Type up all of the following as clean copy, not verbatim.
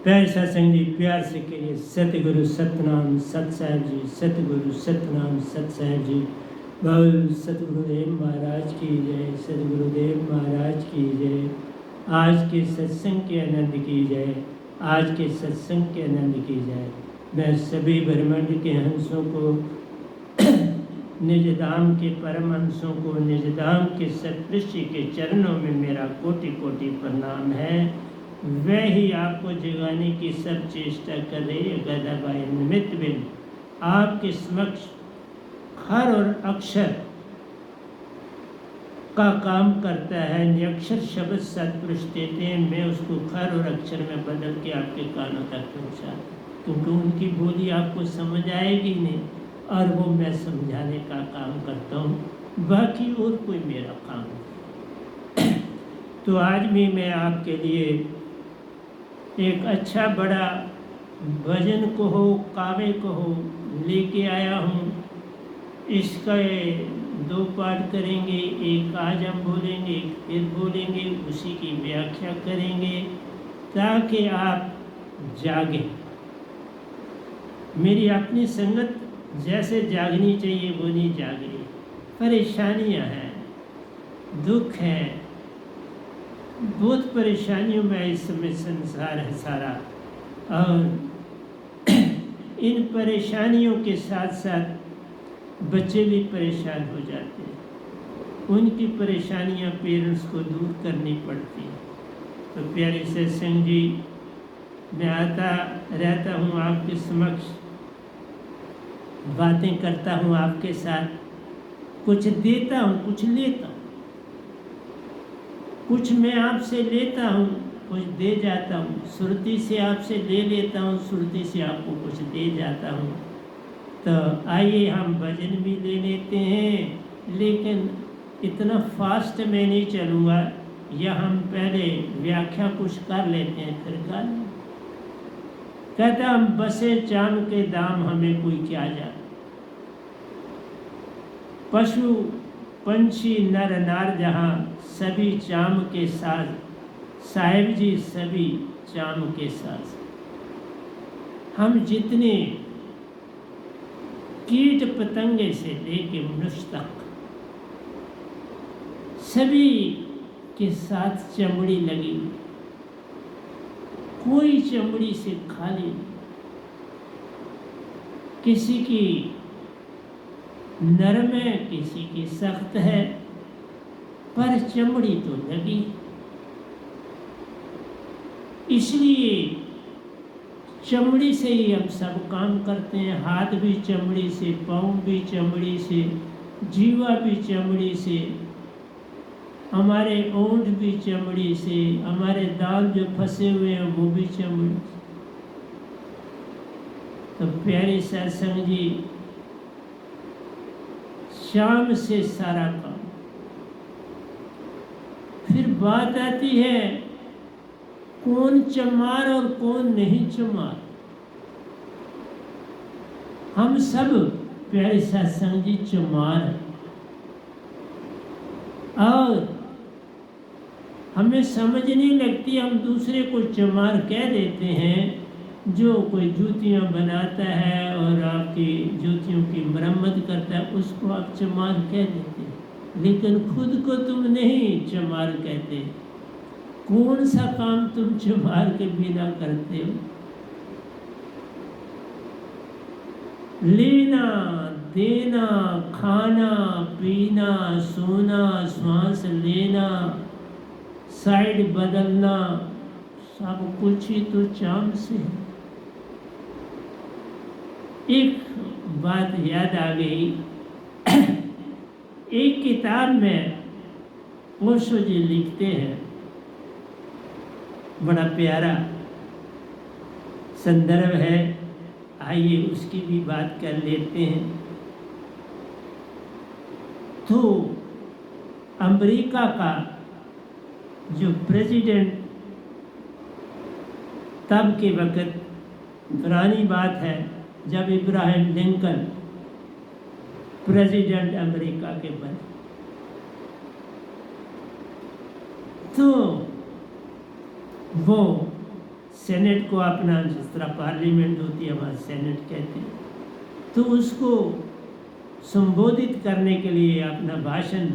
प्यारे सत्संग जी, प्यार से कहिए सतगुरु सतनाम सत साहिब जी, सतगुरु सतनाम सत साहिब जी। बोल सतगुरुदेव महाराज की जय, सतगुरुदेव महाराज की जय। आज के सत्संग के आनंद की जय, आज के सत्संग के आनंद की जय। मैं सभी ब्रह्मांड के हंसों को निज धाम के परम हंसों को निज धाम के सतृषि के चरणों में मेरा कोटि कोटि प्रणाम है। वह ही आपको जगाने की सब चेष्टा कर रही है। गदाबाई निमित्त बिन आपके समक्ष हर और अक्षर का काम करता है। निरक्षर शब्द सत्पुरुष देते हैं, मैं उसको खर और अक्षर में बदल के आपके कानों तक पहुँचा, क्योंकि उनकी बोली आपको समझ आएगी नहीं और वो मैं समझाने का काम करता हूँ, बाकी और कोई मेरा काम नहीं। तो आज भी मैं आपके लिए एक अच्छा बड़ा भजन कहो काव्य कहो लेके आया हूँ। इसका 2 पाठ करेंगे, एक आज हम बोलेंगे, एक फिर बोलेंगे, उसी की व्याख्या करेंगे ताकि आप जागें। मेरी अपनी संगत जैसे जागनी चाहिए वो नहीं जाग रही। परेशानियाँ हैं, दुख है, बहुत परेशानियों में इस समय संसार है सारा, और इन परेशानियों के साथ साथ बच्चे भी परेशान हो जाते हैं। उनकी परेशानियां पेरेंट्स को दूर करनी पड़ती हैं। तो प्यारे सत्संग जी, मैं आता रहता हूँ आपके समक्ष, बातें करता हूँ आपके साथ, कुछ देता हूँ कुछ लेता हूँ, कुछ मैं आपसे लेता हूँ कुछ दे जाता हूँ, सुरती से आपसे ले लेता हूँ, सुरती से आपको कुछ दे जाता हूँ। तो आइए हम भजन भी ले लेते हैं, लेकिन इतना फास्ट मैं नहीं चलूँगा, या हम पहले व्याख्या कुछ कर लेते हैं फिर कर। कहता हम बसे चाम के दाम हमें कोई क्या जाने, पशु पंछी नर नार जहाँ सभी चाम के साथ, साहिब जी सभी चाम के साथ। हम जितने कीट पतंगे से लेके मनुष्य तक सभी के साथ चमड़ी लगी, कोई चमड़ी से खाली नहीं। किसी की नरम है, किसी की सख्त है, पर चमड़ी तो लगी। इसलिए चमड़ी से ही हम सब काम करते हैं। हाथ भी चमड़ी से, पाँव भी चमड़ी से, जीवा भी चमड़ी से, हमारे ओंठ भी चमड़ी से, हमारे दाल जो फंसे हुए हैं वो भी चमड़ी से। तो प्यारे सत्संग जी, शाम से सारा काम। फिर बात आती है कौन चमार और कौन नहीं चमार। हम सब प्यारे सत्संग जी चमार हैं, और हमें समझ नहीं लगती, हम दूसरे को चमार कह देते हैं। जो कोई जूतियाँ बनाता है और आपकी जूतियों की मरम्मत करता है, उसको आप चमार कह देते हैं, लेकिन खुद को तुम नहीं चमार कहते। कौन सा काम तुम चमार के बिना करते हो? लेना देना, खाना पीना, सोना, श्वास लेना, साइड बदलना, सब कुछ ही तो चाम से है। एक बात याद आ गई, एक किताब में ओशो जी लिखते हैं, बड़ा प्यारा संदर्भ है, आइए उसकी भी बात कर लेते हैं। तो अमेरिका का जो प्रेसिडेंट, तब के वक्त, पुरानी बात है, जब इब्राहिम लिंकन प्रेसिडेंट अमेरिका के बने, तो वो सेनेट को अपना, जिस तरह पार्लियामेंट होती है हमारा सेनेट कहते हैं, तो उसको संबोधित करने के लिए अपना भाषण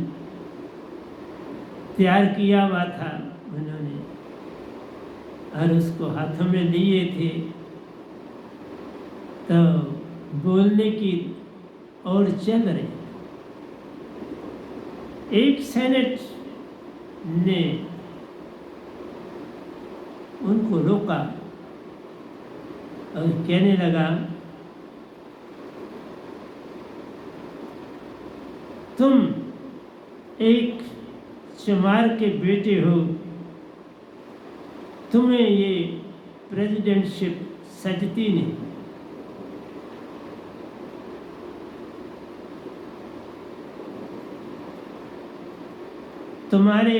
तैयार किया हुआ था उन्होंने, और उसको हाथों में लिए थे। तो बोलने की और चल रहे, एक सेनेट ने उनको रोका और कहने लगा, तुम एक चमार के बेटे हो, तुम्हें ये प्रेसिडेंटशिप सजती नहीं। तुम्हारे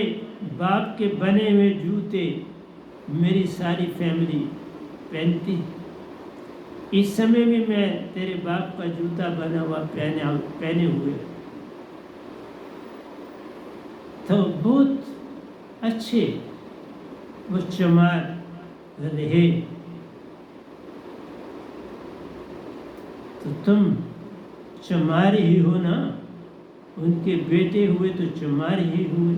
बाप के बने हुए जूते मेरी सारी फैमिली पहनती, इस समय भी मैं तेरे बाप का जूता बना हुआ पहने हुए। तो बहुत अच्छे वो चमार रहे, तो तुम चमार ही हो ना, उनके बेटे हुए तो चमार ही हुए।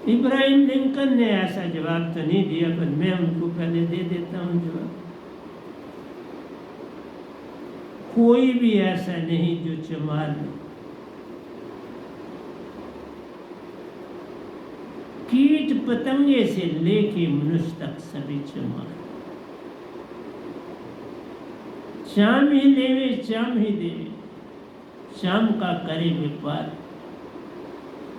इब्राहिम लिंकन ने ऐसा जवाब तो नहीं दिया, पर मैं उनको पहले दे देता हूँ जवाब। कोई भी ऐसा नहीं जो चमार नहीं। कीट पतंगे से लेके मनुष्य तक सभी चमार। चाम ही लेवे चाम ही देवे, शाम का करे व्यापार।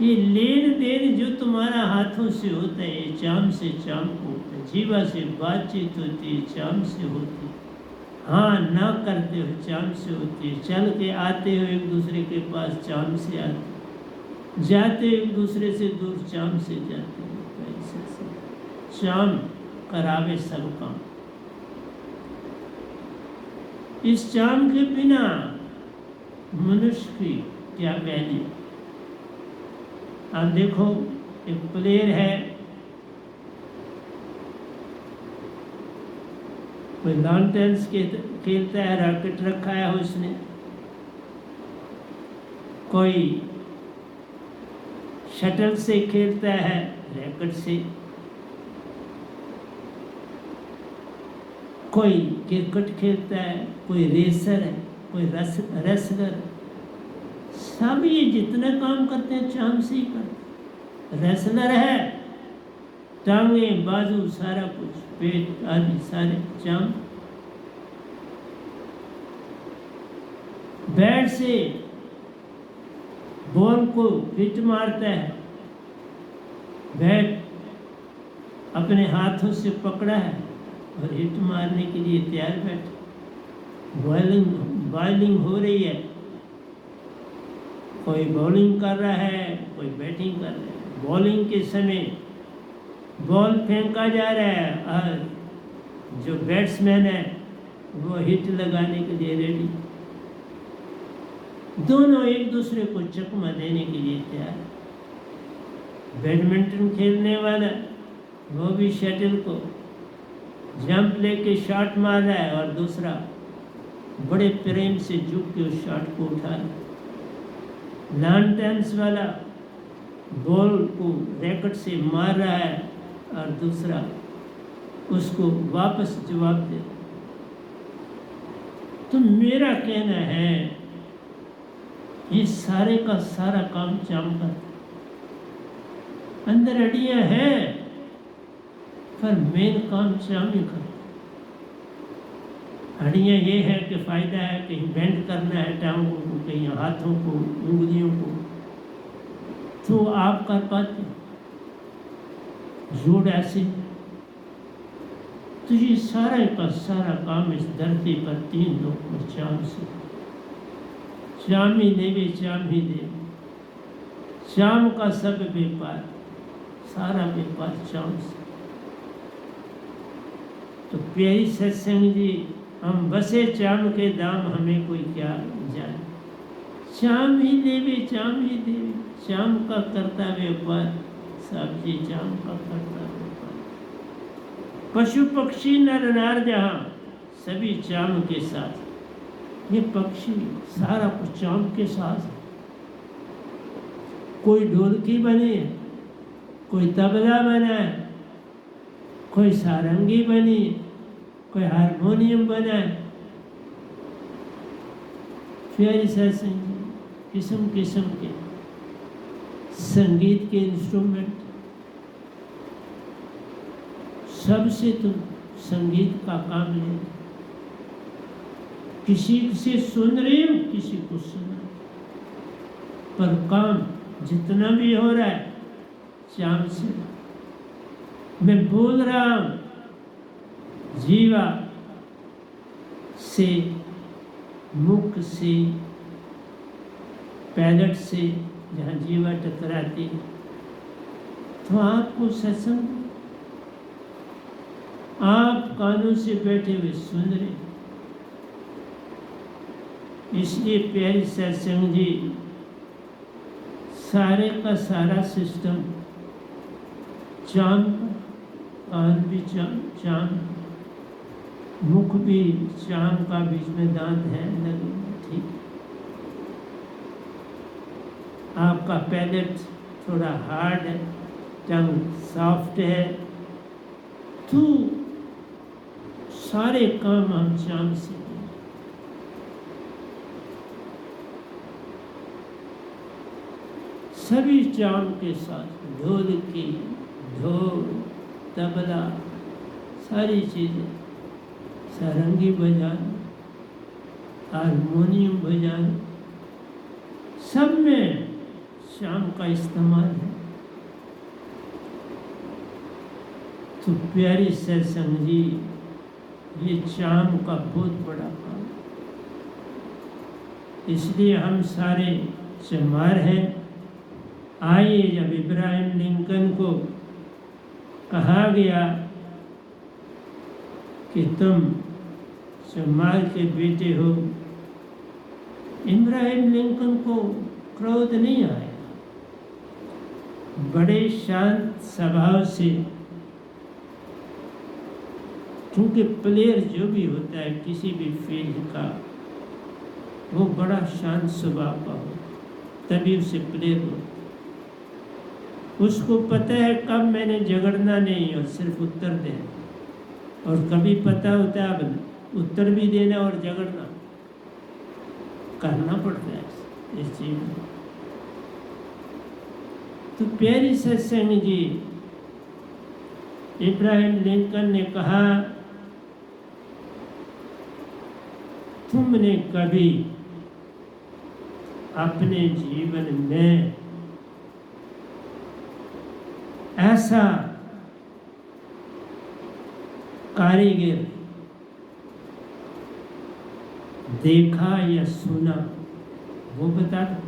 ये लेन देन जो तुम्हारा हाथों से होता है, ये चाम से चाम को होता है। जीवा से बातचीत होती है, चाम से होती है। हाँ ना करते हो, चाम से होती है। चल के आते हो एक दूसरे के पास, चाम से आते, जाते एक दूसरे से दूर, चाम से जाते हो। ऐसे से चाम करावे सब काम। इस चाम के बिना मनुष्य की क्या वैल्यू। आप देखो, एक प्लेयर है, कोई लॉन टेनिस खेलता है, रैकेट रखा है उसने, कोई शटल से खेलता है, रैकेट से, कोई क्रिकेट खेलता है, कोई रेसर है, कोई रेसलर। सब ये जितने काम करते हैं चाम से ही करते। रेसलर है, टांगे बाजू सारा कुछ, पेट आदि सारे चाम। बैट से बॉल को हिट मारता है, बैट अपने हाथों से पकड़ा है और हिट मारने के लिए तैयार बैठा। बॉलिंग हो रही है, कोई बॉलिंग कर रहा है, कोई बैटिंग कर रहा है। बॉलिंग के समय बॉल फेंका जा रहा है और जो बैट्समैन है वो हिट लगाने के लिए रेडी। दोनों एक दूसरे को चकमा देने के लिए तैयार। बैडमिंटन खेलने वाला वो भी शटल को जंप लेके शॉट मार रहा है और दूसरा बड़े प्रेम से झुक के उस शॉट को उठा रहा है। लॉन टेनिस वाला बॉल को रैकेट से मार रहा है और दूसरा उसको वापस जवाब दे। तो मेरा कहना है ये सारे का सारा काम चाम का, अंदर अड़ियां हैं पर मेन काम चाम ही कर। हड्डियाँ ये है कि फ़ायदा है, कहीं बेंड करना है टांगों को, कहीं हाथों को, उंगलियों को, तो आप कर पाते। जोड़ ऐसे, तो ये सारा का सारा काम इस धरती पर तीन लोग को चाम से। चाम ही देवे चाम ही देवे, चाम का सब व्यापार, सारा व्यापार चाम से। तो प्यारी सत्संग जी, हम बसे चाम के दाम, हमें कोई क्या जाने। चाम ही देवे चाम ही देवे, चाम का करता व्यापार, सब जी चाम का करता व्यापार। पशु पक्षी नर नार जहाँ सभी चाम के साथ। ये पक्षी सारा कुछ चाम के साथ है। कोई ढोलकी बनी है, कोई तबला बना है, कोई सारंगी बनी, कोई हारमोनियम बना है। प्यारी सत्संग किस्म किस्म के संगीत के इंस्ट्रूमेंट, सबसे तुम संगीत का काम ले। किसी से सुन रही हो, किसी को सुना, पर काम जितना भी हो रहा है चाम से। मैं बोल रहा हूं जीवा से, मुख से, पैलेट से, जहाँ जीवा टकराती, तो आपको सत्संग, आप कानों से बैठे हुए सुन रहे। इसलिए प्यारी सत्संग जी, सारे का सारा सिस्टम चाम, कान भी चाम, मुख भी चाम का, बीच में दांत है लगे, ठीक। आपका पैलेट थोड़ा हार्ड है, टंग सॉफ्ट है, तो सारे काम हम चाम से करें। सभी चाम के साथ, ढोलकी, ढोल, तबला, सारी चीजें, सारंगी बजाना, हारमोनियम बजाना, सब में चाम का इस्तेमाल है। तो प्यारी सत्संग जी, ये चाम का बहुत बड़ा काम, इसलिए हम सारे चमार हैं। आइए, जब इब्राहिम लिंकन को कहा गया कि तुम चमार के बेटे हो, इब्राहिम लिंकन को क्रोध नहीं आया, बड़े शांत स्वभाव से, क्योंकि प्लेयर जो भी होता है किसी भी फील्ड का, वो बड़ा शांत स्वभाव का हो, तभी उसे प्लेयर हो। उसको पता है कब मैंने झगड़ना नहीं और सिर्फ उत्तर देना, और कभी पता होता है अब उत्तर भी देना और झगड़ना करना पड़ता है इस चीज में। तो प्यारी सत्संग जी, इब्राहिम लिंकन ने कहा, तुमने कभी अपने जीवन में ऐसा कारीगर देखा या सुना, वो बता दो।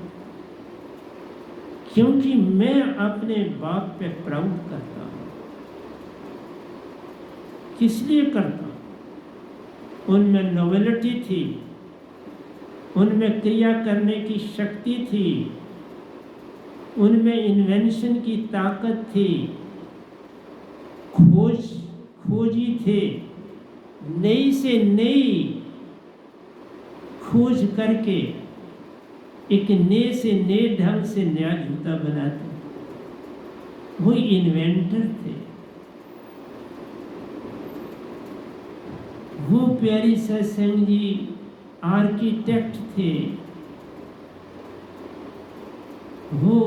क्योंकि मैं अपने बाप पे प्राउड करता हूं। किस लिए करता हूं? उनमें नोवेलिटी थी, उनमें क्रिया करने की शक्ति थी, उनमें इन्वेंशन की ताकत थी, खोजी थे, नई से नई खोज करके एक नए से नए ढंग से नया जूता बनाते, वो इन्वेंटर थे। वो प्यारी सत्संग जी आर्किटेक्ट थे, वो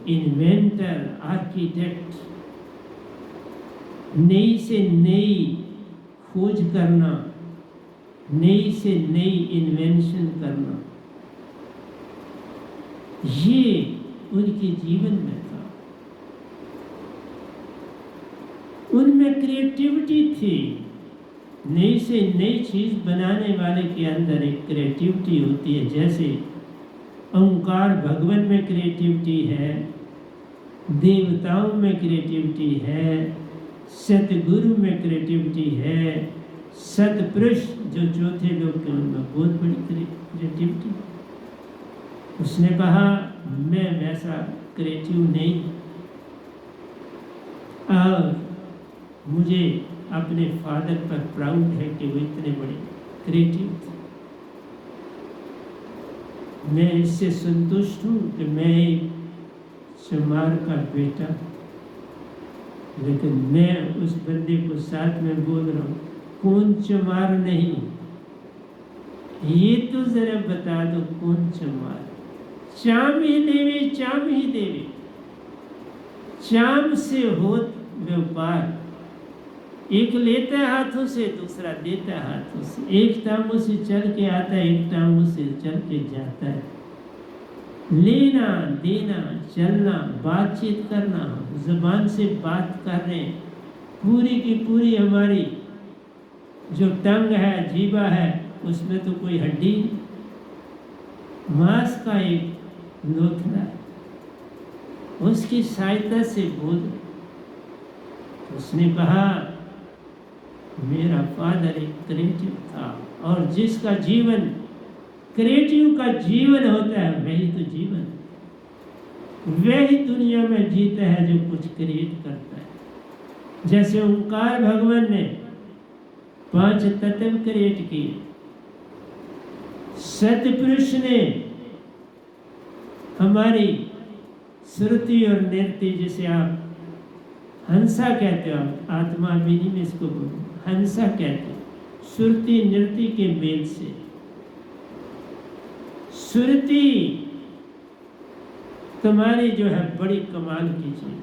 इन्वेंटर, आर्किटेक्ट, नई से नई खोज करना, नई से नई इन्वेंशन करना, ये उनके जीवन में था। उनमें क्रिएटिविटी थी। नई से नई चीज बनाने वाले के अंदर एक क्रिएटिविटी होती है। जैसे ओंकार भगवान में क्रिएटिविटी है, देवताओं में क्रिएटिविटी है, सतगुरु में क्रिएटिविटी है, सतपुरुष जो चौथे लोग के उनमें बहुत बड़ी क्रिएटिविटी। उसने कहा मैं वैसा क्रिएटिव नहीं, और मुझे अपने फादर पर प्राउड है कि वो इतने बड़े क्रिएटिव थे। मैं इससे संतुष्ट हूँ कि मैं एक चमार का बेटा, लेकिन मैं उस बंदे को साथ में बोल रहा हूँ, कौन चमार नहीं, ये तो जरा बता दो कौन चमार। चाम ही देवे, चाम ही देवे, चाम से होत व्यापार। एक लेता है हाथों से, दूसरा देता है हाथों से। एक टांगों से चल के आता है, एक टांगों से चल के जाता है। लेना देना, चलना, बातचीत करना, जुबान से बात कर रहे हैं, पूरी की पूरी हमारी जो टंग है, जीवा है, उसमें तो कोई हड्डी नहीं, मांस का एक लोथड़ा है, उसकी सहायता से बोल। उसने कहा मेरा फादर एक क्रिएटिव था, और जिसका जीवन क्रिएटिव का जीवन होता है वही तो जीवन, वही दुनिया में जीता है जो कुछ क्रिएट करता है। जैसे ओंकार भगवान ने 5 तत्व क्रिएट किए, सतपुरुष ने हमारी श्रुति और नृत्य, जिसे आप हंसा कहते हो, आत्मा अभिनी में इसको बोलो हंसा कहते हो, श्रुति नृत्य के मेल से। श्रुति तुम्हारी जो है बड़ी कमाल की चीज,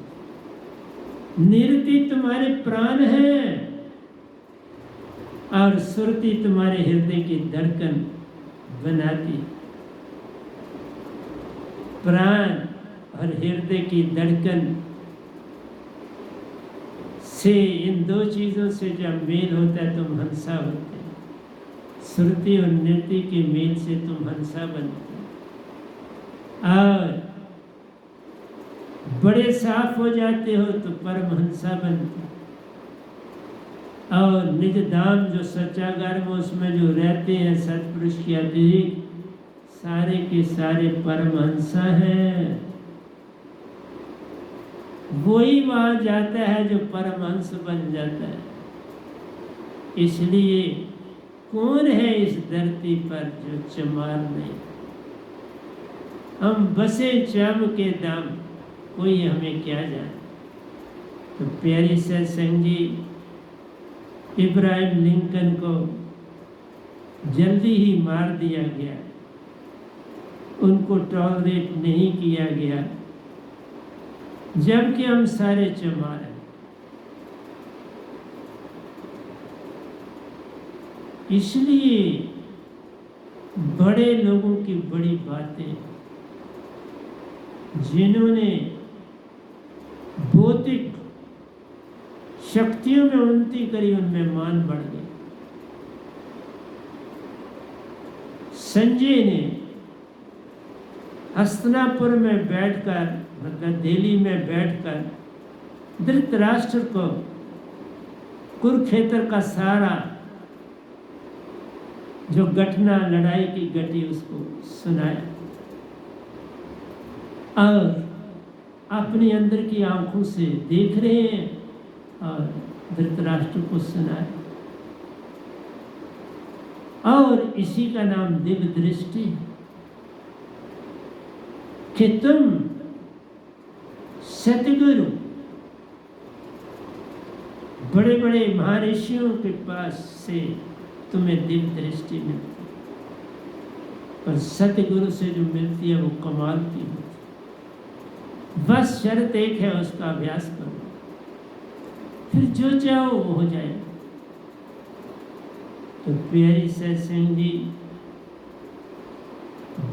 नृत्य तुम्हारे प्राण है, और श्रुति तुम्हारे हृदय की धड़कन बनाती। प्राण और हृदय की धड़कन से, इन दो चीजों से जब मेल होता है तुम हंसा होते हैं। श्रुति और नृत्य के मेल से तुम हंसा बनते हो, और बड़े साफ हो जाते हो तो परमहंसा बनते हो। और निज धाम जो सच्चागार में, उसमें जो रहते हैं सतपुरुष के अतिरिक्त, सारे के सारे परमहंसा हैं। वही वहां जाता है जो परमहंस बन जाता है। इसलिए कौन है इस धरती पर जो चमार नहीं। हम बसे चाम के दाम, कोई हमें क्या जाने। तो प्यारी सत्संग जी, इब्राहिम लिंकन को जल्दी ही मार दिया गया, उनको टॉलरेट नहीं किया गया, जबकि हम सारे चमार हैं। इसलिए बड़े लोगों की बड़ी बातें, जिन्होंने भौतिक शक्तियों में उन्नति करी, उनमें मान बढ़ गया। संजय ने हस्तिनापुर में बैठकर, मतलब दिल्ली में बैठकर, धृतराष्ट्र को कुरुक्षेत्र का सारा जो घटना, लड़ाई की घटी, उसको सुनाया, और अपने अंदर की आंखों से देख रहे हैं और धृतराष्ट्र को सुनाया। और इसी का नाम दिव्य दृष्टि, कि तुम सतगुरु, बड़े बड़े महर्षियों के पास से तुम्हें दिव्य दृष्टि मिलती, और सतगुरु से जो मिलती है वो कमाल की होती। बस शर्त एक है, उसका अभ्यास करो, फिर जो चाहो वो हो जाए। तो प्यारी सत्संग जी,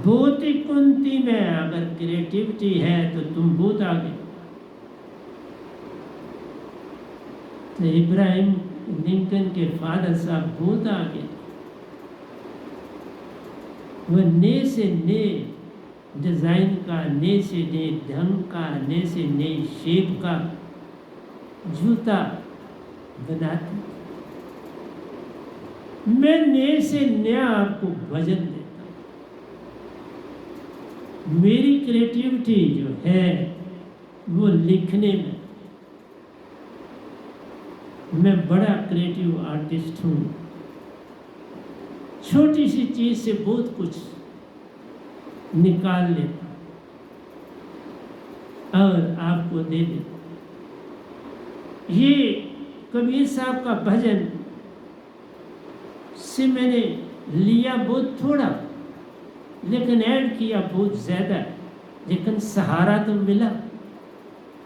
भौतिक उन्नति में अगर क्रिएटिविटी है तो तुम बहुत आगे। तो इब्राहिम लिंकन के फादर साहब बहुत आगे, वह ने से ने डिजाइन का, ने से ने ढंग का, ने से ने शेप का जूता बनाते। मैं नए से नया आपको भजन देता हूं। मेरी क्रिएटिविटी जो है वो लिखने में, मैं बड़ा क्रिएटिव आर्टिस्ट हूँ, छोटी सी चीज से बहुत कुछ निकाल लेता और आपको दे देता। ये कबीर साहब का भजन से मैंने लिया बहुत थोड़ा, लेकिन ऐड किया बहुत ज्यादा, लेकिन सहारा तो मिला,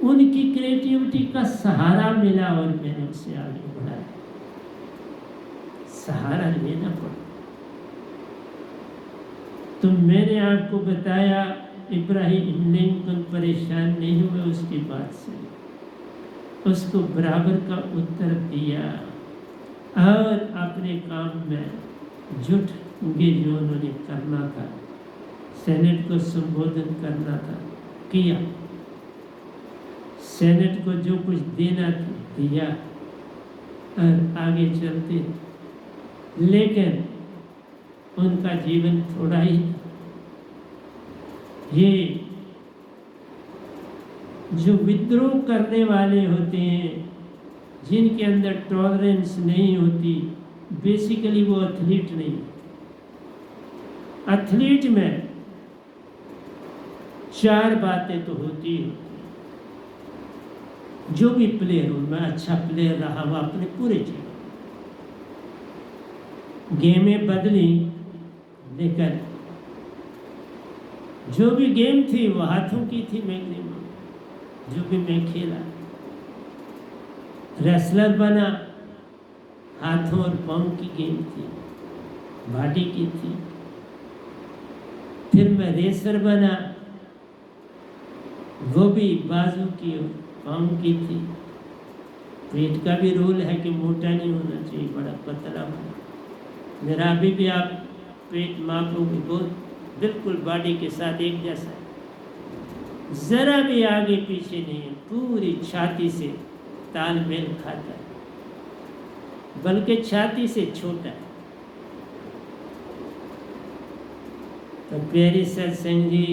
उनकी क्रिएटिविटी का सहारा मिला और मैंने उसे आगे बढ़ाया। सहारा लेना पड़ा। तो मैंने आपको बताया इब्राहिम लिंकन परेशान नहीं हुए उसकी बात से, उसको बराबर का उत्तर दिया और अपने काम में जुट गए जो उन्होंने करना था, सेनेट को संबोधन करना था, किया, सेनेट को जो कुछ देना था दिया और आगे चलते। लेकिन उनका जीवन थोड़ा ही था। ये जो विद्रोह करने वाले होते हैं, जिनके अंदर टॉलरेंस नहीं होती, बेसिकली वो एथलीट नहीं। एथलीट में चार बातें तो होती है। जो भी प्लेयर हो, मैं अच्छा प्लेयर रहा हुआ अपने पूरे जीवन, गेमें बदली, लेकिन जो भी गेम थी वो हाथों की थी। मैक्सिमम जो भी मैं खेला, रेसलर बना, हाथों और पांव की गेम थी, बॉडी की थी। फिर मैं रेसर बना, वो भी बाजू की और पांव की थी। पेट का भी रोल है कि मोटा नहीं होना चाहिए, बड़ा पतला होना। मेरा अभी भी आप पेट मापोगे बहुत बिल्कुल बॉडी के साथ एक जैसा है, जरा भी आगे पीछे नहीं है, पूरी छाती से तालमेल खाता है, बल्कि छाती से छोटा है। तो प्यारे सत्संग जी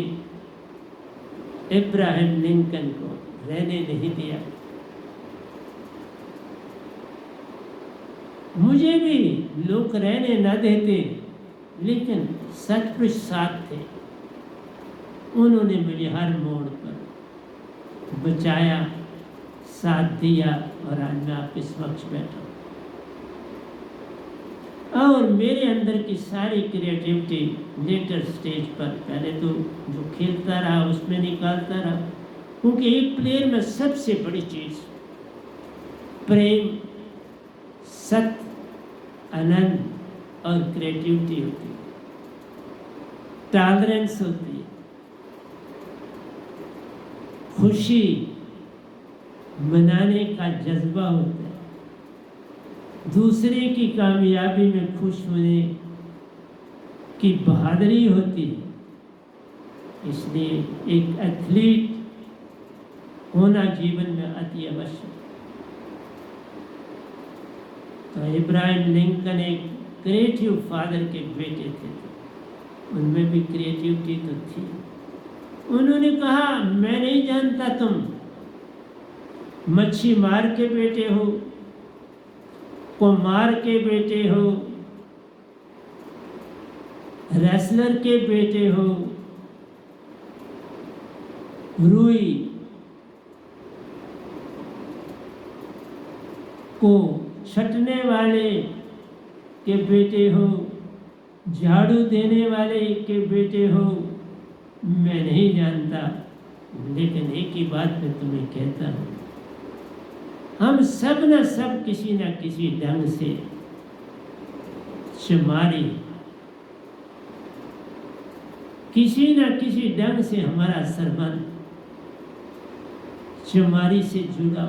इब्राहिम लिंकन को रहने नहीं दिया। मुझे भी लोग रहने न देते, लेकिन सचमुच साथ थे। उन्होंने मुझे हर मोड़ पर बचाया, साथ दिया और आज मैं आपके समक्ष बैठा हूँ। और मेरे अंदर की सारी क्रिएटिविटी लेटर स्टेज पर, पहले तो जो खेलता रहा उसमें निकालता रहा, क्योंकि एक प्लेयर में सबसे बड़ी चीज प्रेम, सत्य, आनंद और क्रिएटिविटी होती है, टॉलरेंस होती है, खुशी मनाने का जज्बा होता है, दूसरे की कामयाबी में खुश होने की बहादुरी होती है। इसलिए एक एथलीट होना जीवन में अति आवश्यक। तो इब्राहिम लिंकन एक क्रिएटिव फादर के बेटे थे, उनमें भी क्रिएटिविटी तो थी। उन्होंने कहा, मैं नहीं जानता तुम मच्छी मार के बेटे हो, कुम्हार के बेटे हो, रेसलर के बेटे हो, रुई को छटने वाले के बेटे हो, झाड़ू देने वाले के बेटे हो, मैं नहीं जानता। लेकिन एक ही बात मैं तुम्हें कहता हूँ, हम सब न सब किसी न किसी ढंग से शुमारी, किसी न किसी ढंग से हमारा संबंध शुमारी से जुड़ा।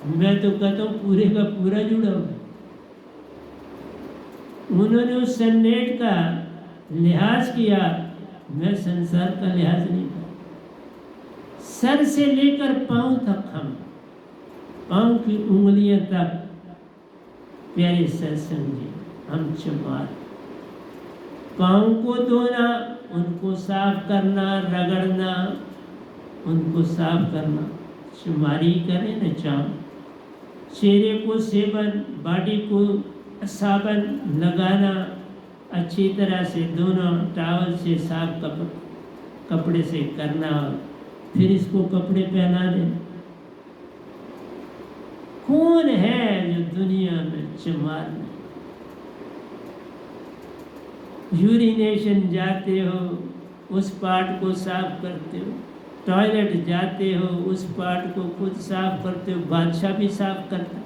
मैं तो कहता हूँ पूरे का पूरा जुड़ा हुआ। उन्होंने उस सन्नेट का लिहाज किया, मैं संसार का लिहाज नहीं किया। सर से लेकर पांव तक, हम पांव की उंगलियां तक, प्यारे सत्संग जी, हम चमार। पांव को धोना, उनको साफ करना, रगड़ना, उनको साफ करना, शुमारी करें न चाम, चेहरे को सेवन, बॉडी को साबन लगाना, अच्छी तरह से दोनों टावल से साफ कपड़े से करना, फिर इसको कपड़े पहना दें। कौन है जो दुनिया में चमार नहीं? यूरिनेशन जाते हो उस पार्ट को साफ करते हो, टॉयलेट जाते हो उस पार्ट को खुद साफ करते हो, बादशाह भी साफ करता,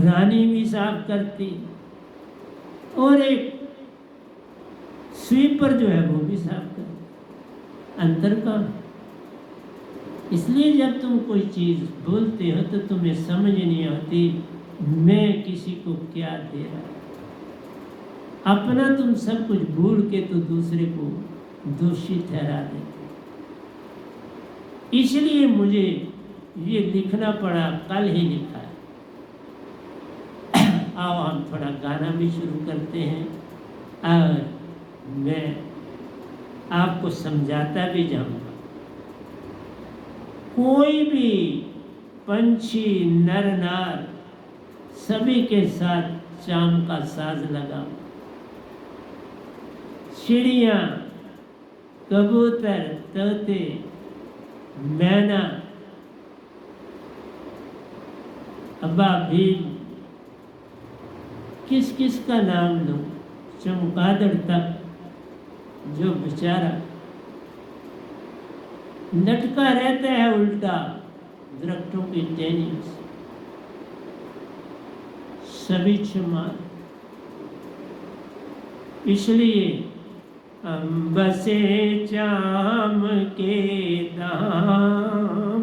रानी भी साफ करती, और एक स्वीपर जो है वो भी साफ करता। अंतर का इसलिए जब तुम कोई चीज बोलते हो तो तुम्हें समझ नहीं आती मैं किसी को क्या दे रहा हूं। अपना तुम सब कुछ भूल के तो दूसरे को दोषी ठहरा देते। इसलिए मुझे ये लिखना पड़ा, कल ही लिखा है। आओ हम थोड़ा गाना भी शुरू करते हैं और मैं आपको समझाता भी जाऊंगा। कोई भी पंछी नर नार सभी के साथ चाम का साज लगाओ। चिड़िया, कबूतर, तोते, मैना, अबाबील, किस किस का नाम लो, चमगादड़ तक जो बेचारा लटका रहता है उल्टा दरख्तों की टहनियों से, सभी चमार। इसलिए हम बसे चाम के दाम,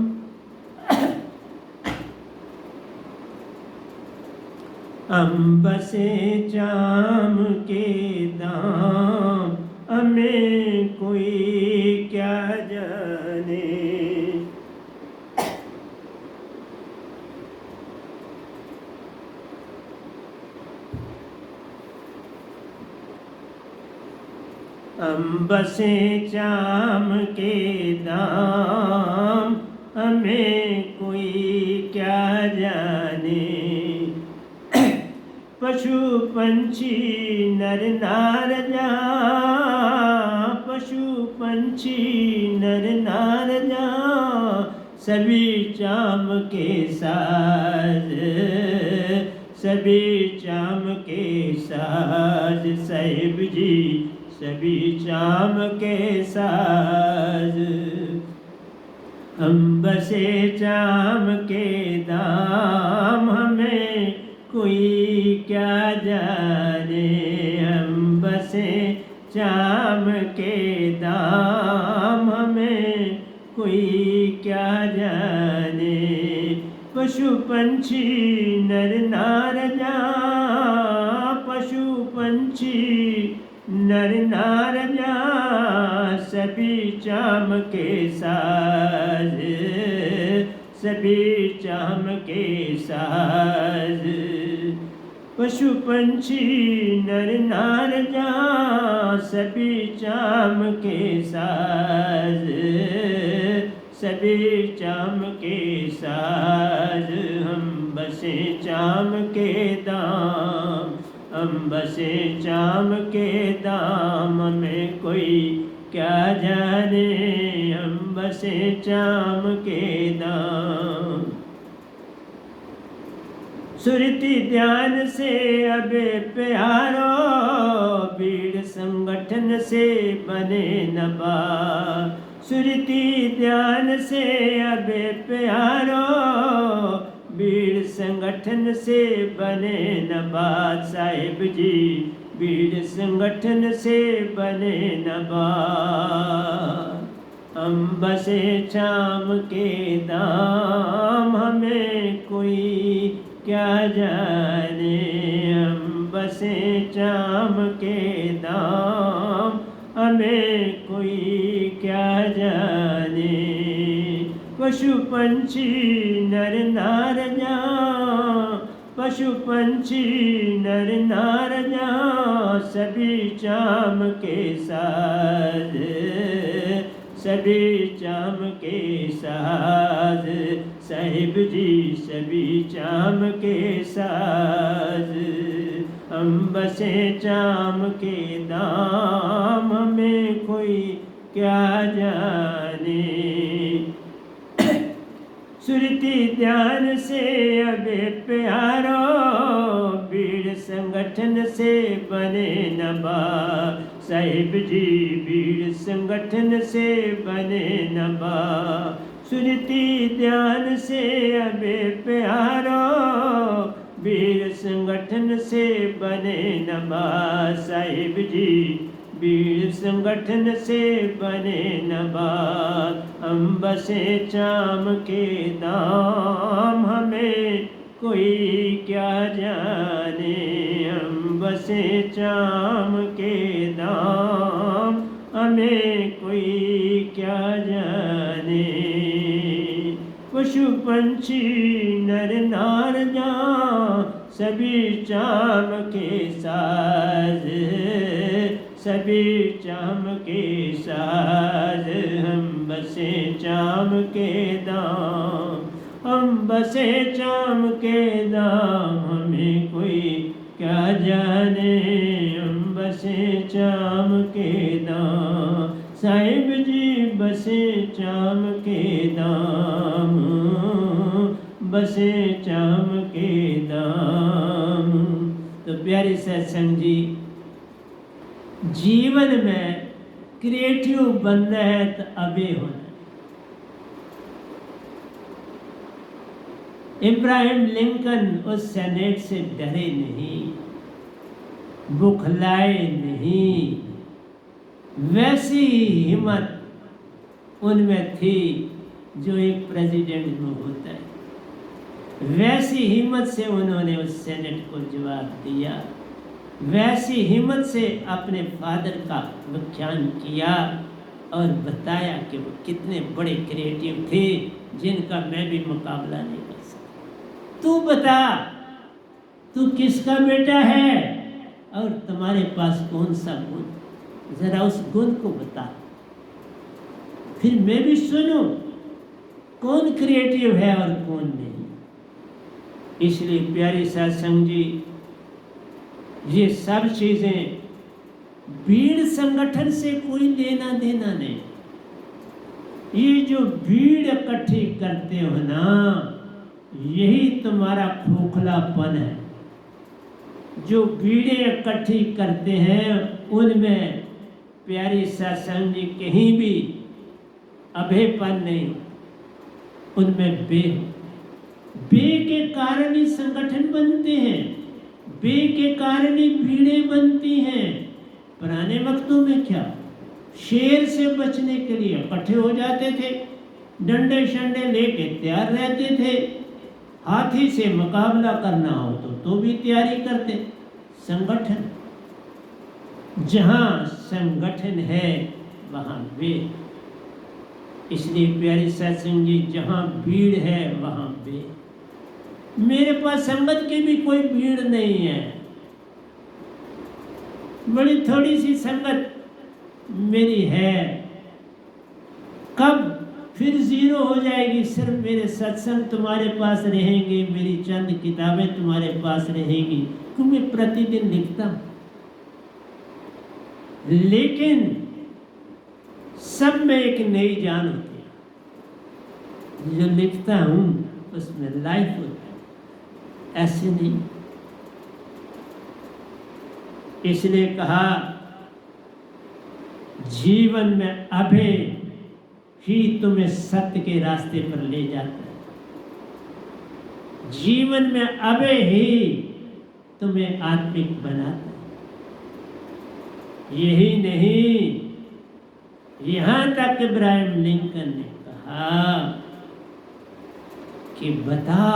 हम बसे चाम के दाम, हमें कोई क्या जाने। हम बसे चाम के दाम, हमें कोई क्या जाने। पशु पंछी नर नार जहाँ, पशु पंछी नर नार जहाँ, सभी चाम के साज, सभी चाम के साज। साहिब जी सभी चाम के साज। हम बसे चाम के दाम, हमें कोई क्या जाने। हम बसे चाम के दाम, हमें कोई क्या जाने। पशु पंछी नर नार जहाँ, पशु पंछी नर नार जहाँ, सभी चाम के साज, सभी चाम के साज। पशु पंछी नर नार जहाँ, सभी चाम के साज, सभी चाम के साज। हम बसे चाम के दाम, हम बसे चाम के दाम, में कोई क्या जाने। हम बसे चाम के दाम। सुरती ध्यान से अबे प्यारो, भीड़ संगठन से बने नबा। सुरती ध्यान से अबे प्यारो, भीड़ संगठन से बने नबाज। साहिब जी भीड़ संगठन से बने नबाज। हम बसे चाम के दाम, हमें कोई क्या जाने। हम बसे चाम के दाम, हमें कोई क्या जाने। पशु पंछी नर नार जहाँ, पशु पंछी नर नार जहाँ, सभी चाम के साज, सभी चाम के साज, साहिब जी सभी चाम के साज। हम बसे चाम के दाम में कोई क्या जाने। सुरती ध्यान से अबे प्यारो, भीड़ संगठन से बने नबा। साहिब जी भीड़ संगठन से बने नबा। सुरती ध्यान से अबे प्यारो, भीड़ संगठन से बने नबा। साहिब जी भीड़ संगठन से बने नबा। हम बसे चाम के दाम, हमें कोई क्या जाने। हम बसे चाम के दाम, हमें कोई क्या जाने। पशु पंछी नर नार जहाँ, सभी चाम के साज, सभी चाम के साज। हम बसे चाम के दाम, हम बसे चाम के दाम, हमें कोई क्या जाने। हम बसे चाम के दाम, साहिब जी बसे चाम के दाम, बसे चाम के दाम। तो प्यारे सत्संग जी, जीवन में क्रिएटिव बनना है तो अबे होना। इब्राहिम लिंकन उस सेनेट से डरे नहीं, बुखलाए नहीं। वैसी हिम्मत उनमें थी जो एक प्रेसिडेंट में होता है। वैसी हिम्मत से उन्होंने उस सेनेट को जवाब दिया। वैसी हिम्मत से अपने फादर का व्याख्यान किया और बताया कि वो कितने बड़े क्रिएटिव थे, जिनका मैं भी मुकाबला नहीं कर सकता। तू बता, तू किसका बेटा है और तुम्हारे पास कौन सा गुण, जरा उस गुण को बता, फिर मैं भी सुनूं कौन क्रिएटिव है और कौन नहीं। इसलिए प्यारी सत्संग जी, ये सब चीजें भीड़ संगठन से कोई लेना देना नहीं। ये जो भीड़ इकट्ठी करते हो ना, यही तुम्हारा खोखलापन है। जो भीड़ें इकट्ठी करते हैं उनमें प्यारी सत्संग जी कहीं भी अभेपन नहीं, उनमें बे के कारण ही संगठन बनते हैं, बे के कारण ही भीड़ें बनती हैं। पुराने वक्तों में क्या, शेर से बचने के लिए इकट्ठे हो जाते थे, डंडे शंडे लेके तैयार रहते थे। हाथी से मुकाबला करना हो तो भी तैयारी करते। संगठन, जहां संगठन है वहां वे। इसलिए प्यारी सत्संग जी, जहां भीड़ है वहां वे। मेरे पास संगत की भी कोई भीड़ नहीं है, बड़ी थोड़ी सी संगत मेरी है। कब फिर जीरो हो जाएगी, सिर्फ मेरे सत्संग तुम्हारे पास रहेंगे, मेरी चंद किताबें तुम्हारे पास रहेंगी, क्योंकि मैं प्रतिदिन लिखता हूं। लेकिन सब में एक नई जान होती है। जो लिखता हूं उसमें लाइफ होती है, ऐसे नहीं। इसलिए कहा, जीवन में अभय ही तुम्हें सत्य के रास्ते पर ले जाता है। जीवन में अभय ही तुम्हें आत्मिक बनाता है। यही नहीं, यहां तक इब्राहिम लिंकन ने कहा कि बता,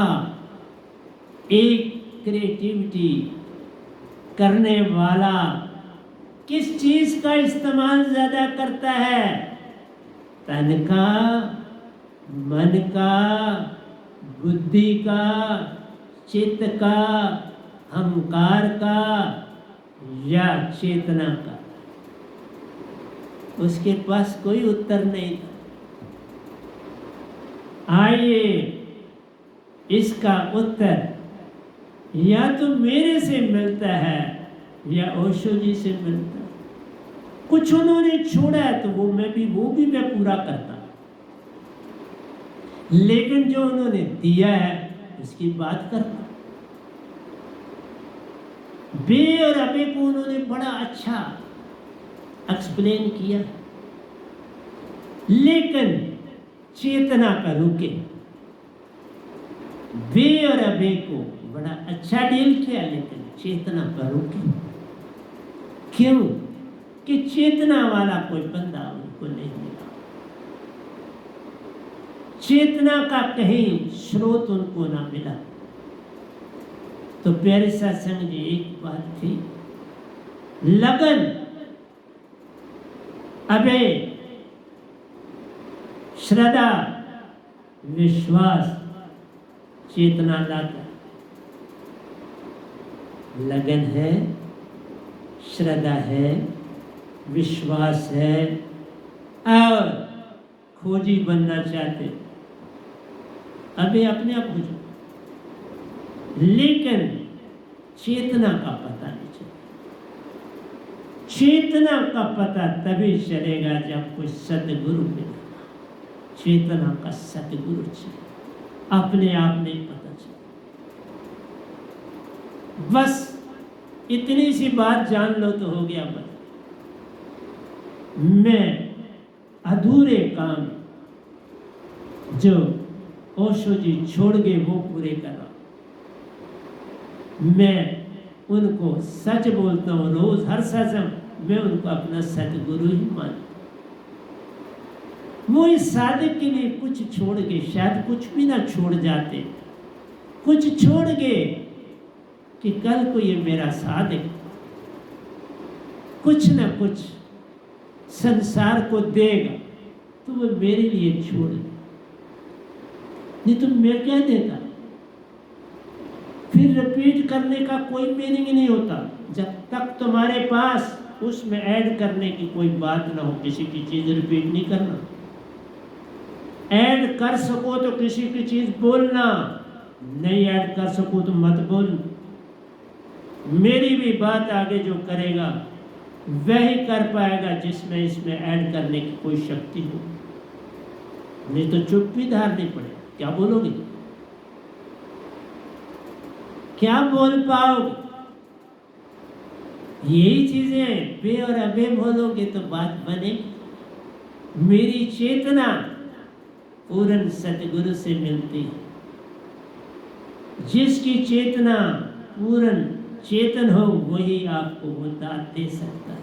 एक क्रिएटिविटी करने वाला किस चीज का इस्तेमाल ज्यादा करता है? तन का, मन का, बुद्धि का, चित्त का, अहंकार का या चेतना का? उसके पास कोई उत्तर नहीं था। आइए, इसका उत्तर या तो मेरे से मिलता है या ओशो जी से मिलता है। कुछ उन्होंने छोड़ा है तो वो भी मैं पूरा करता, लेकिन जो उन्होंने दिया है उसकी बात करता। बे और अबे को उन्होंने बड़ा अच्छा एक्सप्लेन किया, लेकिन चेतना का रुके। बे और अबे को बड़ा अच्छा डील किया, लेकिन चेतना पर रुके। क्यों? कि चेतना वाला कोई बंदा उनको नहीं मिला, चेतना का कहीं स्रोत उनको ना मिला। तो प्यारे सत्संग जी, एक बात थी, लगन, अबे, श्रद्धा, विश्वास, चेतना लाता। लगन है, श्रद्धा है, विश्वास है, और खोजी बनना चाहते, अबे अपने आप हो जाओ, लेकिन चेतना का पता नहीं चलता। चेतना का पता तभी चलेगा जब कोई सतगुरु मिलेगा। चेतना का सतगुरु चाहिए, अपने आप नहीं पता चलता। बस इतनी सी बात जान लो तो हो गया। बस मैं अधूरे काम जो ओशो जी छोड़ गए वो पूरे कर रहा हूं। मैं उनको सच बोलता हूँ, रोज हर सत्संग में उनको अपना सतगुरु ही मानता। वो इस साधक के लिए कुछ छोड़ गए, शायद कुछ भी ना छोड़ जाते, कुछ छोड़ गए कि कल को ये मेरा साधक कुछ ना कुछ संसार को देगा तो वो मेरे लिए छोड़ दे, नहीं तो मैं क्या देता। फिर रिपीट करने का कोई मीनिंग नहीं होता जब तक तुम्हारे पास उसमें ऐड करने की कोई बात ना हो। किसी की चीज रिपीट नहीं करना, ऐड कर सको तो किसी की चीज बोलना, नहीं ऐड कर सको तो मत बोल। मेरी भी बात आगे जो करेगा वही कर पाएगा जिसमें इसमें ऐड करने की कोई शक्ति हो, नहीं तो चुप भी धारनी पड़े। क्या बोलोगे, क्या बोल पाओगे? यही चीजें बे और अबे बोलोगे तो बात बनेगी। मेरी चेतना पूर्ण सतगुरु से मिलती है। जिसकी चेतना पूर्ण चेतन हो वही आपको वो दात दे सकता है।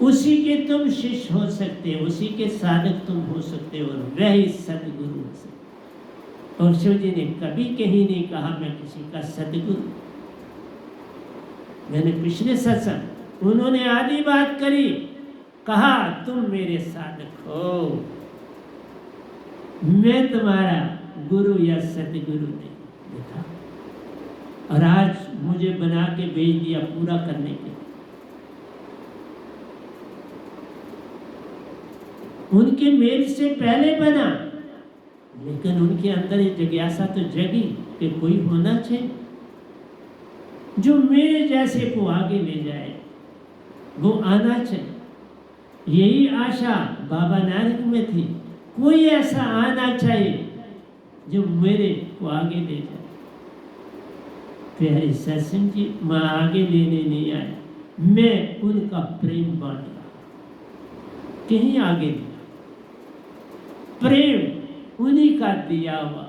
उसी के तुम शिष्य हो सकते हो, उसी के साधक तुम हो सकते हो, और वही सतगुरु हो सकते। और शिव जी ने कभी कहीं नहीं कहा मैं किसी का सतगुरु। मैंने पिछले सत्संग उन्होंने आधी बात करी, कहा तुम मेरे साधक हो, मैं तुम्हारा गुरु या सतगुरु नहीं देखा। और आज मुझे बना के भेज दिया पूरा करने के लिए। उनके मेल से पहले बना, लेकिन उनके अंदर ये जिज्ञासा तो जगी कि कोई होना चाहिए जो मेरे जैसे को आगे ले जाए, वो आना चाहिए। यही आशा बाबा नानक में थी, कोई ऐसा आना चाहिए जो मेरे को आगे ले जाए। प्यारे सत्संग जी, मैं आगे लेने नहीं आया, मैं उनका प्रेम बांट रहा, कहीं आगे नहीं। प्रेम उन्हीं का दिया हुआ,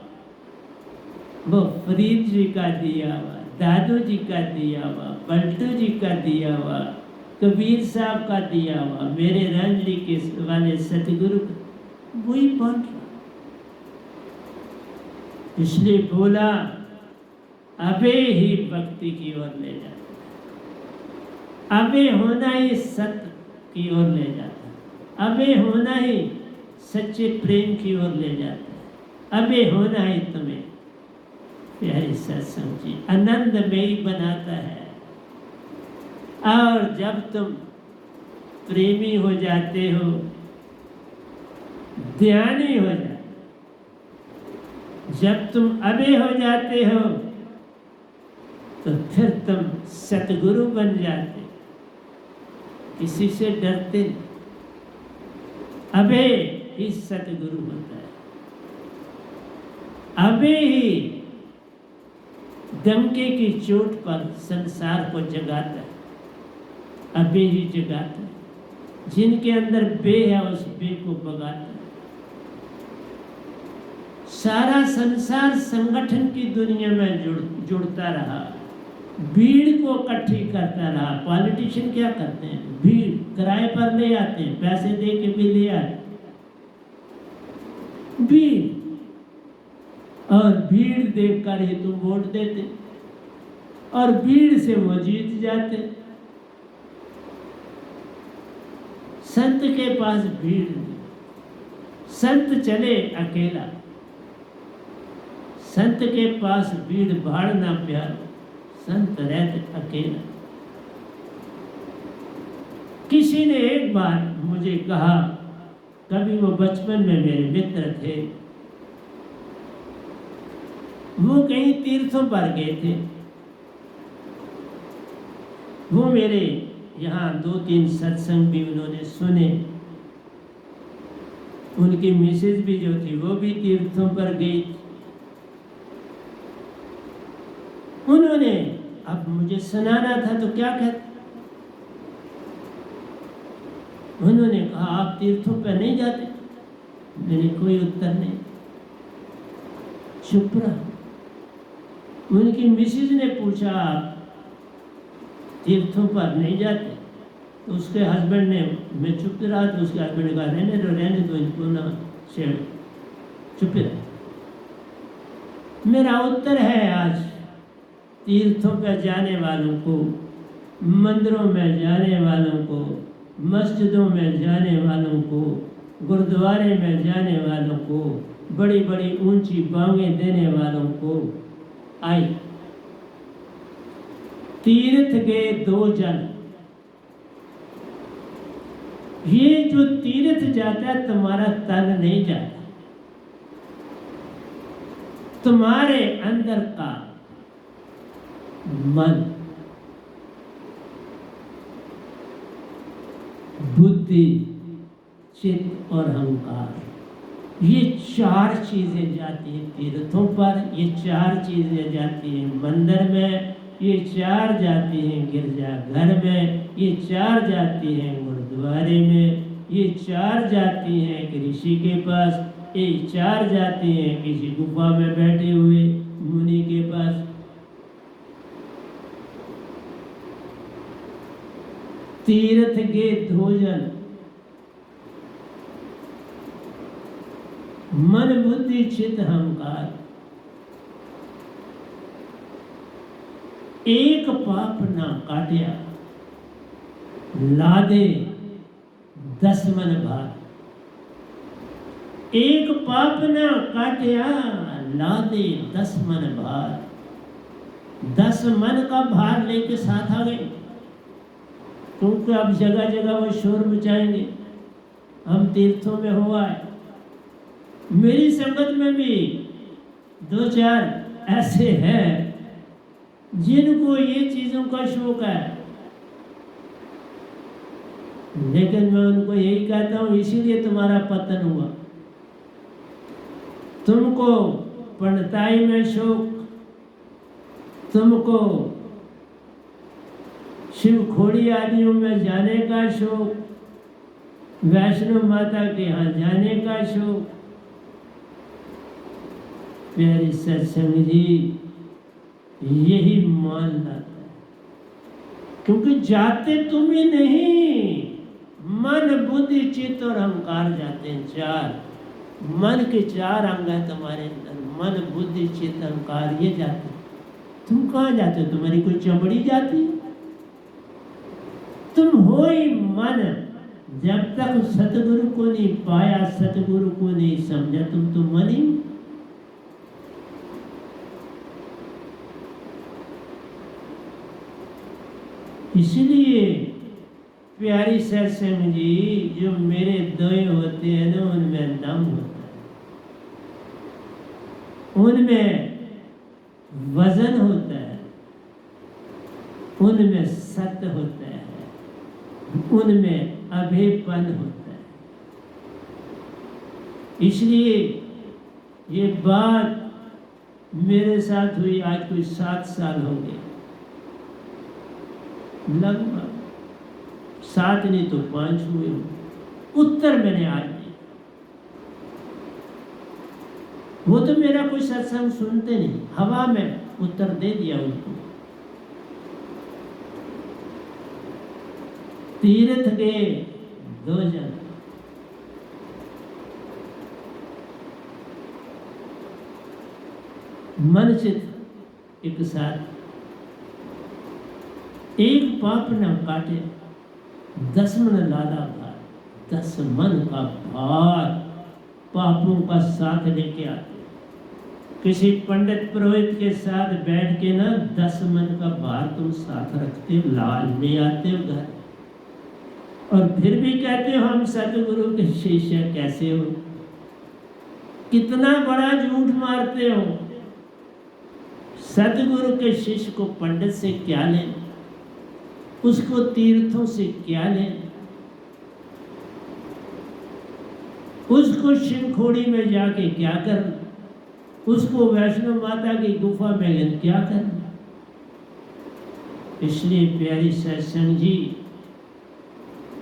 वो फरीद जी का दिया हुआ, दादू जी का दिया हुआ, पलटू जी का दिया हुआ, कबीर साहब का दिया हुआ, मेरे रंजली के वाले सतगुरु, वही बांट रहा। इसलिए बोला अबे ही भक्ति की ओर ले जाता, अबे होना ही सत्य की ओर ले जाता, अबे होना ही सच्चे प्रेम की ओर ले जाता है, अबे होना ही तुम्हें प्यारे सत्संग जी आनंदमयी बनाता है। और जब तुम प्रेमी हो जाते हो, ध्यानी हो जाते। जब तुम अभय हो जाते हो तो फिर तुम सतगुरु बन जाते, किसी से डरते नहीं। अभय ही सतगुरु होता है। अभय ही डंके की चोट पर संसार को जगाता है, अभय ही जगाता है। जिनके अंदर बे है उस बे को भगाता है। सारा संसार संगठन की दुनिया में जुड़ता रहा, भीड़ को इकट्ठी करता रहा। पॉलिटिशियन क्या करते हैं? भीड़ किराए पर ले आते हैं, पैसे दे के भी ले आते, भीड़, और भीड़ देखकर ही तुम वोट देते और भीड़ से वो जीत जाते। संत के पास भीड़ नहीं, संत चले अकेला, संत के पास भीड़ भाड़ ना प्यार, संत रहते अकेला। किसी ने एक बार मुझे कहा, कभी वो बचपन में मेरे मित्र थे, वो कहीं तीर्थों पर गए थे। वो मेरे यहाँ 2-3 सत्संग भी उन्होंने सुने। उनकी मिसेज भी जो थी वो भी तीर्थों पर गई। उन्होंने अब मुझे सुनाना था तो क्या कहते, उन्होंने कहा आप तीर्थों पर नहीं जाते? मैंने कोई उत्तर नहीं, चुप रहा। उनकी मिसेज ने पूछा आप तीर्थों पर नहीं जाते? तो उसके हस्बैंड ने, मैं चुप रहा तो उसके हस्बैंड ने कहा रहने दो इनको ना छेड़, चुप रहा। मेरा उत्तर है आज तीर्थों पर जाने वालों को, मंदिरों में जाने वालों को, मस्जिदों में जाने वालों को, गुरुद्वारे में जाने वालों को, बड़ी बड़ी ऊंची बांगें देने वालों को, आई तीर्थ गए 2 जन। ये जो तीर्थ जाता है तुम्हारा तन नहीं जाता, तुम्हारे अंदर का मन, बुद्धि, चित्त और अहंकार, ये 4 चीजें जाती हैं तीर्थों पर। ये 4 चीजें जाती हैं मंदिर में, ये 4 जाती हैं गिरजाघर में, ये 4 जाती हैं गुरुद्वारे में, ये 4 जाती हैं कि ऋषि के पास, ये 4 जाती हैं किसी गुफा में बैठे हुए मुनि के पास। तीर्थ के 2 जन, मन बुद्धि चित्त अहंकार, एक पाप ना काटिया लादे 10 मन भार। एक पाप ना काटिया लादे 10 मन भार। 10 मन का भार लेके साथ आ गए, क्योंकि अब जगह जगह वो शोर मचाएंगे हम तीर्थों में हो आए। मेरी संगत में भी 2-4 ऐसे हैं जिनको ये चीजों का शौक है, लेकिन मैं उनको यही कहता हूं इसीलिए तुम्हारा पतन हुआ। तुमको पंडिताई में शौक, तुमको शिव खोड़ी आदियों में जाने का शौक, वैष्णो माता के यहाँ जाने का शौक। प्यारे सत्संग जी, यही मान लाता है, क्योंकि जाते तुम ही नहीं, मन बुद्धि चित्त और अहंकार जाते हैं। 4 मन के 4 अंग है तुम्हारे अंदर, मन बुद्धि चित्त अहंकार, ये जाते। तुम कहाँ जाते हो? तुम्हारी कोई चमड़ी जाती है? तुम हो ही मन। जब तक सतगुरु को नहीं पाया, सतगुरु को नहीं समझा, तुम तो मन ही। इसलिए प्यारी सत्संग जी, जो मेरे दोए होते हैं ना, उनमें दम होता है, उनमें वजन होता है, उनमें सत्य होता है, उनमें अभेपन होता है। इसलिए ये बात मेरे साथ हुई आज कोई 7 साल हो गए, लगभग 7 नहीं तो 5 हुए। उत्तर मैंने आज दिया। वो तो मेरा कोई सत्संग सुनते नहीं, हवा में उत्तर दे दिया उनको। तीर्थ गए 2 जन, मन चित एक साथ, एक पाप न काटे 10 मन लाला भार, 10 मन का भार पापों का साथ लेके आते। किसी पंडित पुरोहित के साथ बैठ के ना 10 मन का भार तुम साथ रखते हो, लाल ले आते हो घर, और फिर भी कहते हो हम सतगुरु के शिष्य। कैसे हो? कितना बड़ा झूठ मारते हो। सतगुरु के शिष्य को पंडित से क्या लें, उसको तीर्थों से क्या लें, उसको शिवखोड़ी में जाके क्या करना, उसको वैष्णो माता की गुफा में क्या करना। इसलिए प्यारी सत्संग जी,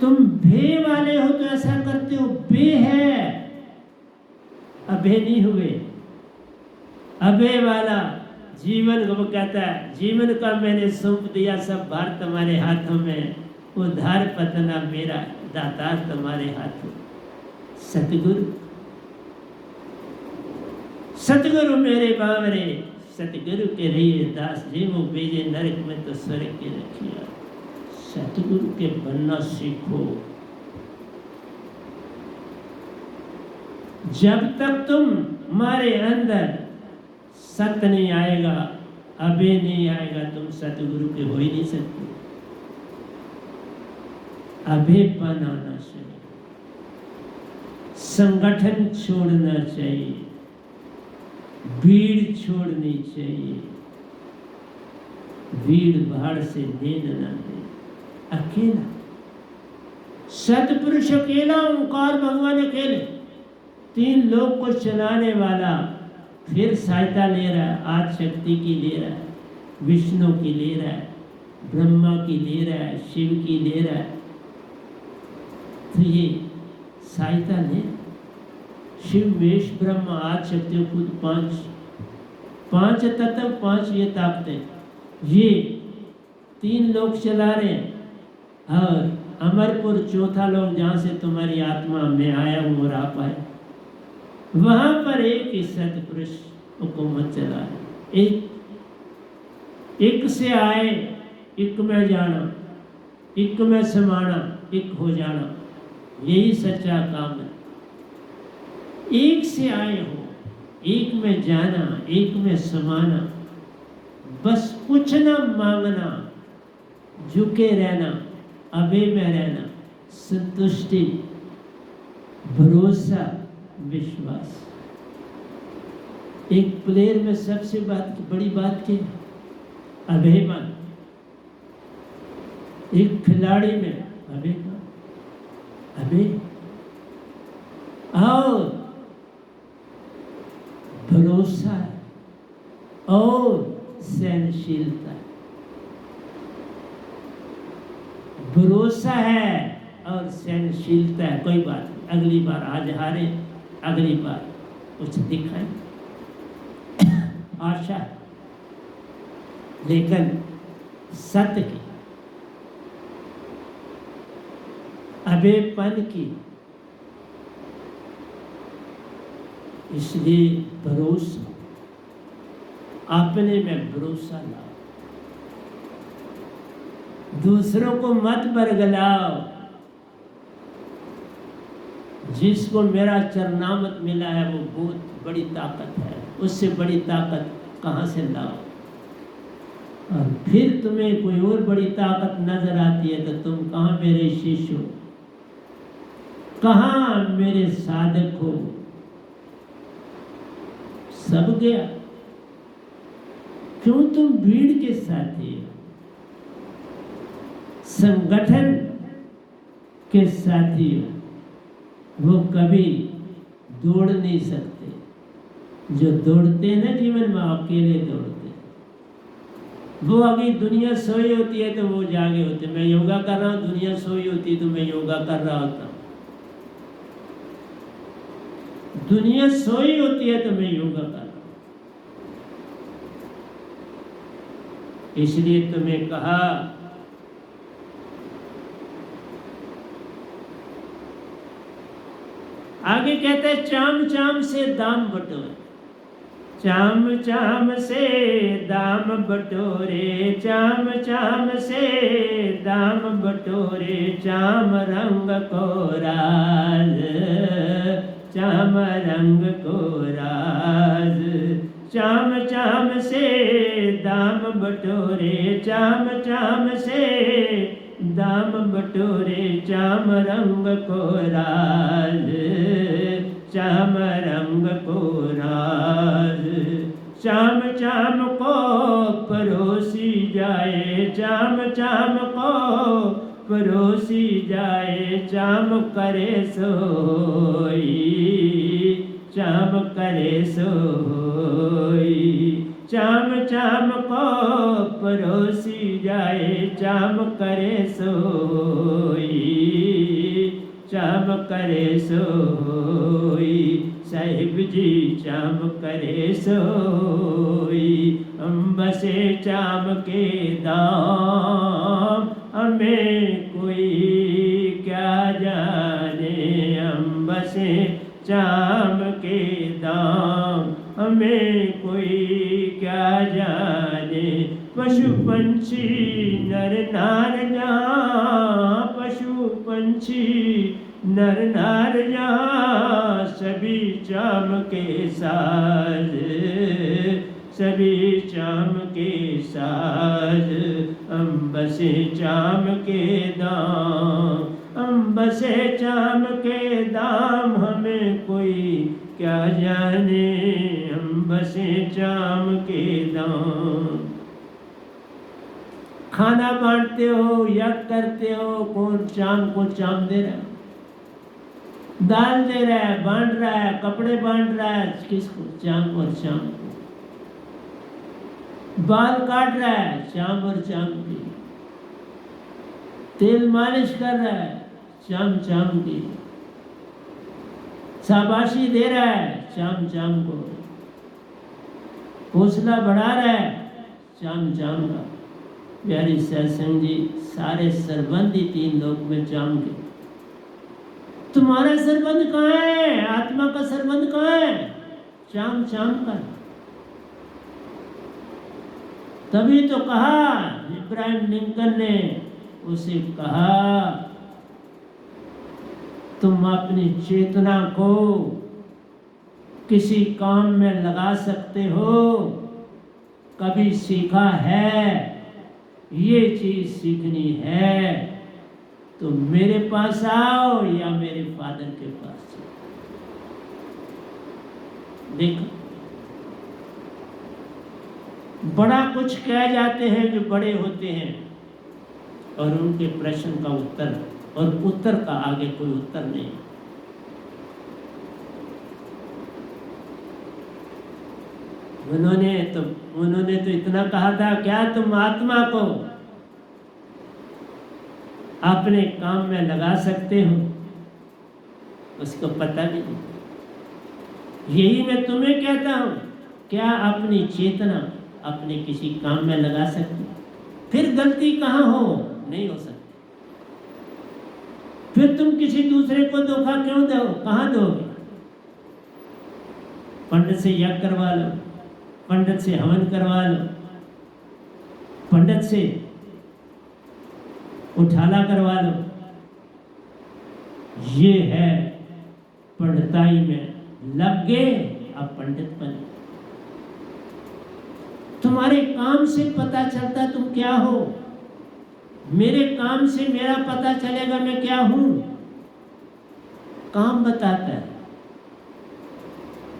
तुम भे वाले हो तो ऐसा करते हो। बे है, अभे नहीं हुए। अभे वाला जीवन को कहता है, जीवन का मैंने सौंप दिया सब भार तुम्हारे हाथों में, उद्धार पतना मेरा दातार तुम्हारे हाथों। सतगुरु सतगुरु मेरे बावरे, सतगुरु के रहिए दास जी, वो भेजे नरक में तो स्वर्ग के रखिया। सतगुरु के बनना सीखो। जब तक तुम्हारे अंदर सत्य नहीं आएगा, अभे नहीं आएगा, तुम सतगुरु के हो ही नहीं सकते। अभेपन आना चाहिए, संगठन छोड़ना चाहिए, भीड़ छोड़नी चाहिए, भीड़ भाड़ से लेना ना दे। अकेला सतपुरुष अकेला, ओंकार भगवान अकेले, 3 लोग को चलाने वाला, फिर सहायता ले रहा है, आदि शक्ति की ले रहा है, विष्णु की ले रहा है, ब्रह्मा की ले रहा है, शिव की ले रहा है। तो ये सहायता ले, शिव वेश ब्रह्मा आदि शक्ति खुद 5 तत्व, 5 ये ताकतें, ये 3 लोग चला रहे हैं। और अमरपुर चौथा लोग, जहाँ से तुम्हारी आत्मा में आया हूँ और आप आए, वहां पर एक ही सतपुरुष हुकूमत चला है। एक से आए, एक में जाना, एक में समाना, एक हो जाना, यही सच्चा काम है। एक से आए हो, एक में जाना, एक में समाना, बस कुछ न मांगना, झुके रहना, अभे में रहना, संतुष्टि, भरोसा, विश्वास। एक प्लेयर में सबसे बड़ी बात की अभिमान। एक खिलाड़ी में अभिमान, अभे और भरोसा है और सहनशीलता। भरोसा है और सहनशीलता है, कोई बात नहीं, अगली बार आज हारे, अगली बार कुछ दिखाए, आशा है। लेकिन सत्य की, अभेपन की, इसलिए भरोसा, अपने में भरोसा लाओ, दूसरों को मत बरगलाओ। जिसको मेरा चरनामत मिला है वो बहुत बड़ी ताकत है, उससे बड़ी ताकत कहाँ से लाओ। और फिर तुम्हें कोई और बड़ी ताकत नजर आती है तो तुम कहाँ मेरे शिष्य हो, कहाँ मेरे साधक हो? सब गया। क्यों? तुम भीड़ के साथी हो, संगठन के साथी हो। वो कभी दौड़ नहीं सकते। जो दौड़ते हैं ना जीवन में, अकेले दौड़ते हैं। वो अभी दुनिया सोई होती है तो वो जागे होते। मैं योगा कर रहा हूँ, दुनिया सोई होती तो मैं योगा कर रहा होता। दुनिया सोई होती है तो मैं योगा कर रहा हूँ। इसलिए तुम्हें कहा आगे कहते हैं चाम चाम से दाम बटोरे, चाम चाम से दाम बटोरे, चाम चाम से दाम बटोरे, चाम रंग को राज, चाम रंग को राज, चाम चाम से दाम बटोरे, चाम चाम से दाम बटोरे, चाम रंग को राज, चाम रंग को राज, चाम चाम को परोसी जाए, चाम चाम को परोसी जाए, चाम करे सोई, चाम करे सोई, चाम चाम को परोसी जाए, चाम करे सोई, चाम करे सोई, साहिब जी चाम करे सोई, अम्ब से चाम के दाम हमें कोई क्या जाने, अम्ब से चाम के दाम हमें कोई क्या जाने, पशु पंछी नर नार जहाँ, पशु पंछी नर नार जहाँ, सभी चाम के साज, सभी चाम के साज, अम्ब से चाम के दाम, अम्ब से चाम के दाम हमें कोई क्या जाने, अम्ब से चाम के दाम। खाना बांटते हो, यज्ञ करते हो, कौन चाम को चाम दे रहा है? दाल दे रहा है, बांट रहा है, कपड़े बांट रहा है, किसको? चाम और चाम को। बाल काट रहा है, चाम और चाम की। तेल मालिश कर रहा है, चाम चाम की। शाबाशी दे रहा है, चाम चाम को। हौसला बढ़ा रहा है, चाम चाम का। प्यारी सत्संग जी, सारे सरबंद ही तीन लोक में चाम के। तुम्हारा सरबंद कहाँ है? आत्मा का सरबंद कहाँ है? चाम चाम का। तभी तो कहा इब्राहिम लिंकन ने उसे कहा, तुम अपनी चेतना को किसी काम में लगा सकते हो, कभी सीखा है, ये चीज सीखनी है तो मेरे पास आओ या मेरे फादर के पास। देखो, बड़ा कुछ कह जाते हैं जो बड़े होते हैं, और उनके प्रश्न का उत्तर, और उत्तर का आगे कोई उत्तर नहीं। उन्होंने तो इतना कहा था, क्या तुम आत्मा को अपने काम में लगा सकते हो? उसको पता भी नहीं। यही मैं तुम्हें कहता हूं, क्या अपनी चेतना अपने किसी काम में लगा सकते? फिर गलती कहाँ हो? नहीं हो सकती। फिर तुम किसी दूसरे को धोखा क्यों दो? कहाँ दोगे? पंडित से यज्ञ करवा लो, पंडित से हवन करवा लो, पंडित से उठाला करवा लो। ये है पंडिताई में लग गए, अब पंडित बने। तुम्हारे काम से पता चलता तुम क्या हो। मेरे काम से मेरा पता चलेगा मैं क्या हूं। काम बताता है।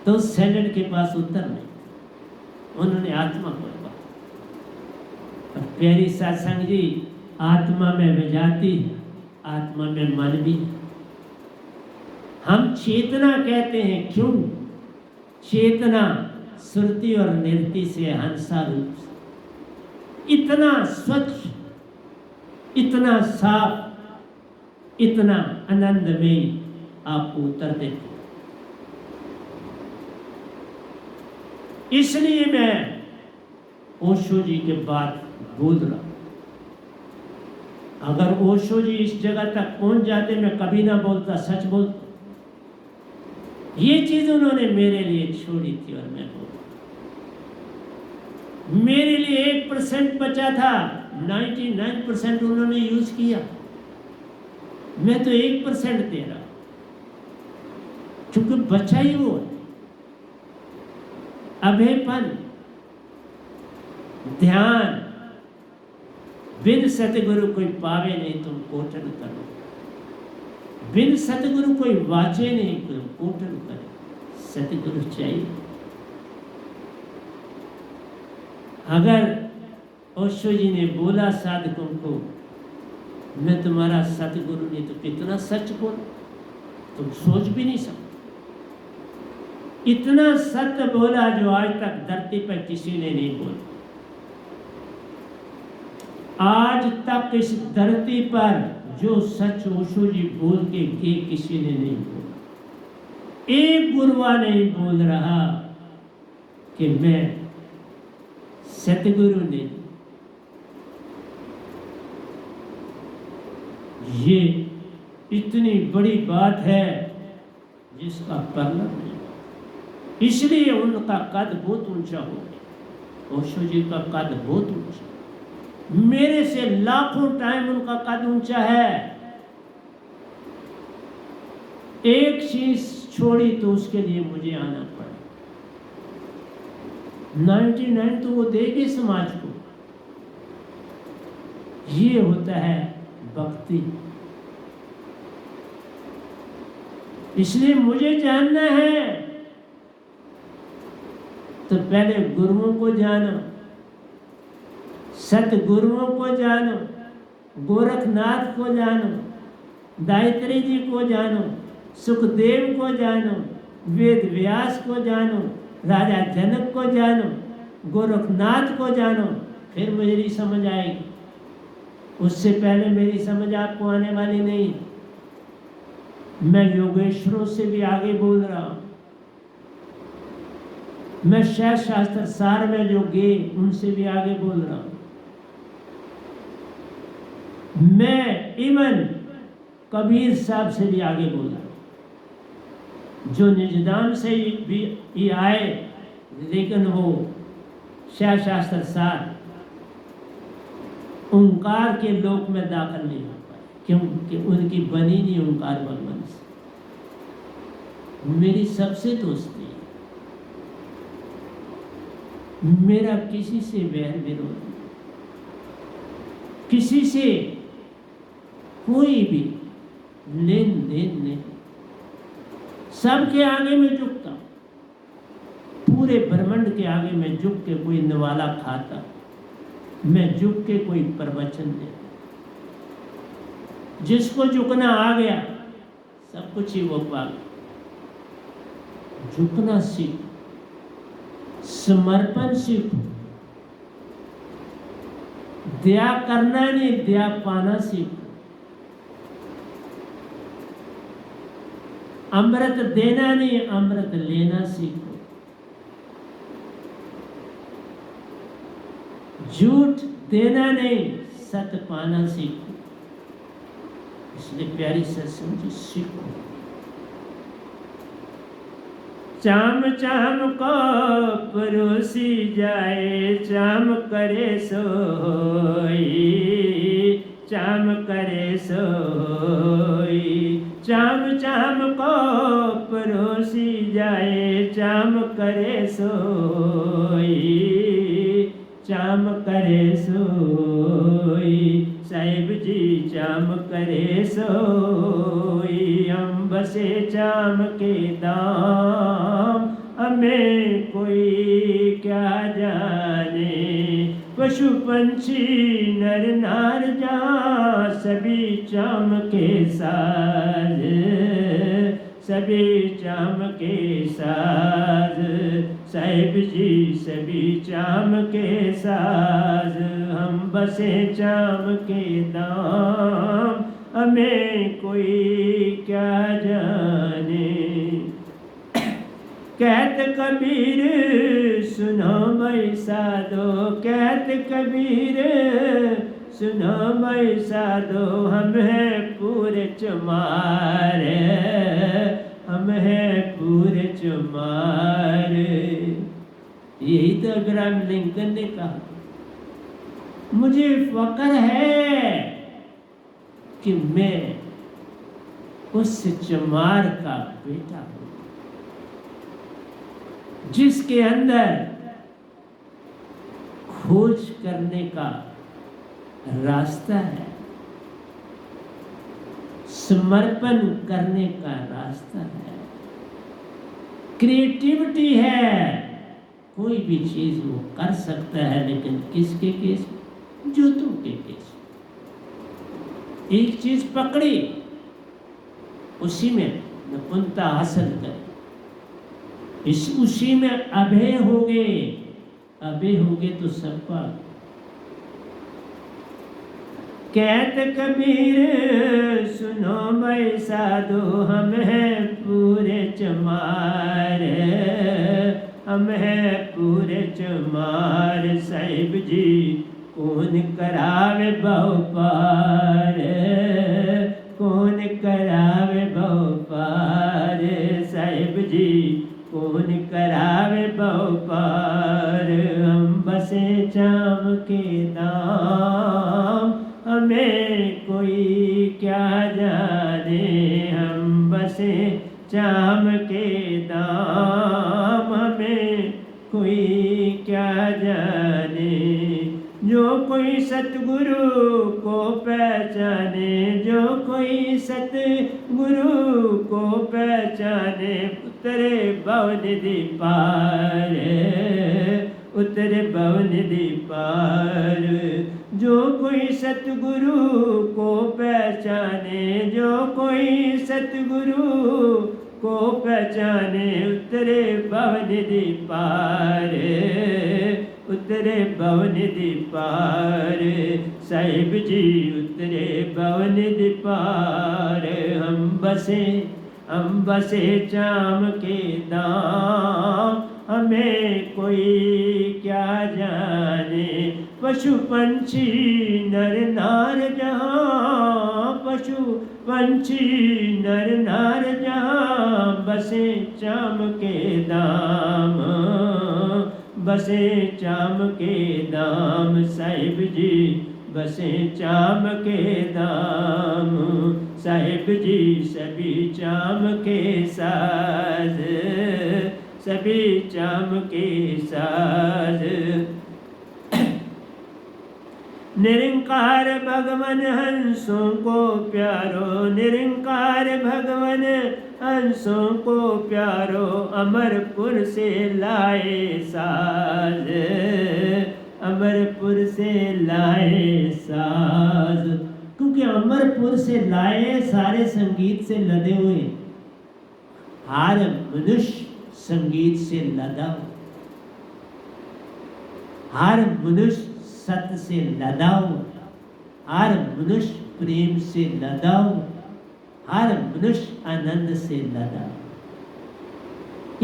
तो सेनेट के पास उत्तर नहीं, उन्होंने आत्मा को कहा। और प्यारी सत्संग जी, आत्मा में विजाति, आत्मा में मन भी। हम चेतना कहते हैं, क्यों? चेतना श्रुति और निरति से हंसा रूप से इतना स्वच्छ, इतना साफ, इतना आनंदमय आपको उत्तर देते। इसलिए मैं ओशो जी के बात बोल रहा हूं। अगर ओशो जी इस जगह तक पहुंच जाते, मैं कभी ना बोलता, सच बोलता। ये चीज उन्होंने मेरे लिए छोड़ी थी और मैं बोला। मेरे लिए 1% बचा था, 99% उन्होंने यूज किया। मैं तो 1% दे रहा, क्योंकि बचा ही वो है। अभेपन, ध्यान, बिन सतगुरु कोई पावे नहीं तुम कोटन करो। बिन सतगुरु कोई वाचे नहीं तुम कोटन करो। सतगुरु चाहिए। अगर ओशो जी ने बोला साधकों को, मैं तुम्हारा सतगुरु नहीं, तो कितना सच बोल, तुम सोच भी नहीं सकते। इतना सत्य बोला जो आज तक धरती पर किसी ने नहीं बोला। आज तक इस धरती पर जो सच ओशो जी बोल के गए, किसी ने नहीं बोला। एक गुरुआ नहीं बोल रहा कि मैं सतगुरु नहीं। ये इतनी बड़ी बात है जिसका वर्णन नहीं। इसलिए उनका कद बहुत ऊंचा हो गया। ओशो जी का कद बहुत ऊंचा, मेरे से लाखों टाइम उनका कद ऊंचा है। एक चीज छोड़ी तो उसके लिए मुझे आना पड़ा। 99 तो वो देगी समाज को। ये होता है भक्ति। इसलिए मुझे जानना है तो पहले गुरुओं को जानो, सतगुरुओं को जानो, गोरखनाथ को जानो, गायत्री जी को जानो, सुखदेव को जानो, वेद व्यास को जानो, राजा जनक को जानो, गोरखनाथ को जानो, फिर मेरी समझ आएगी। उससे पहले मेरी समझ आपको आने वाली नहीं। मैं योगेश्वरों से भी आगे बोल रहा हूं। मैं शैव शास्त्र सार में जो गए उनसे भी आगे बोल रहा हूं। मैं इवन कबीर साहब से भी आगे बोल रहा हूं, जो निजदाम से भी आए, लेकिन वो शैव शास्त्र सार ओंकार के लोक में दाखिल नहीं हो पाए, क्योंकि उनकी बनी नहीं ओंकार भगवान से। मेरी सबसे दोस्ती, मेरा किसी से वैर विरोध नहीं, किसी से कोई भी लेन देन नहीं। सबके आगे में झुकता, पूरे ब्रह्मांड के आगे में झुक के कोई निवाला खाता, मैं झुक के कोई प्रवचन देता। जिसको झुकना आ गया सब कुछ ही वो पा गया। झुकना सीखो, समर्पण सीखो, दया करना नहीं दया पाना सीखो, अमृत देना नहीं अमृत लेना सीखो, झूठ देना नहीं सत्य पाना सीखो। इसलिए प्यारी सत्संग जी सीखो। चाम चाम को परोसी जाए, चाम करे सोई, चाम करे सोई। चाम चाम को परोसी जाए, चाम करे सोई। चाम करे सोई, साहिब जी चाम करे सोई, हम बसे चाम के दाम, हमें कोई क्या जाने। पशु पंछी नर नार जहाँ, सभी चाम के साज, सभी चाम के साज, साहिब जी सभी चाम के साज, हम बसे चाम के दाम, हमें कोई क्या जाने। कहत कबीर सुनो मैं साधो, कहत कबीर सुनो मैं साधो, हम हैं पूरे चमार, हम हैं पूरे चमार। यही तो अब्राहम लिंकन ने कहा, मुझे फक्र है कि मैं उस चमार का बेटा हूं जिसके अंदर खोज करने का रास्ता है, समर्पण करने का रास्ता है, क्रिएटिविटी है। कोई भी चीज वो कर सकता है, लेकिन किसके केस? जूतों के केस। एक चीज पकड़ी, उसी में निपुणता हासिल करे, उसी में अभय हो गए, अभय हो गए तो सब पाप। कहत कबीर सुनो मैं साधु, हम हैं पूरे चमार, हम हैं पूरे चमार, साहिब जी कौन करावे बहु पार, कौन करावे बहु पार, साहिब जी कौन करावे बहु पार। हम बसे चाम के दाम, हमें कोई क्या जाने, हम बसे चाम के दाम, हमें कोई क्या जाने। जो कोई सतगुरु को पहचाने, जो कोई सतगुरु को पहचाने, उतरे भवनिधि पार, उतरे भवनिधि पार। जो कोई सतगुरु को पहचाने, जो कोई सतगुरु को पहचाने, उतरे भवनिधि पार, उतरे भवनिधि पार, साहिब जी उतरे भवनिधि पार। हम बसे चाम के दाम, हमें कोई क्या जाने। पशु पंछी नर नार जहाँ, पशु पंछी नर नार जहाँ, बसे चाम के दाम, बसे चाम के दाम, साहिब जी बसे चाम के दाम, साहिब जी सभी चाम के साज, सभी चाम के साज। निरंकार भगवन हंसों को प्यारो, निरंकार भगवन हंसों को प्यारो, अमरपुर से लाए साज, अमरपुर से लाए साज। क्योंकि अमरपुर से लाए सारे संगीत से लदे हुए, हर मनुष्य संगीत से लदा, हर मनुष्य सत्य से लदा हुआ, हर मनुष्य प्रेम से लदा हुआ, हर मनुष्य आनंद से लदा।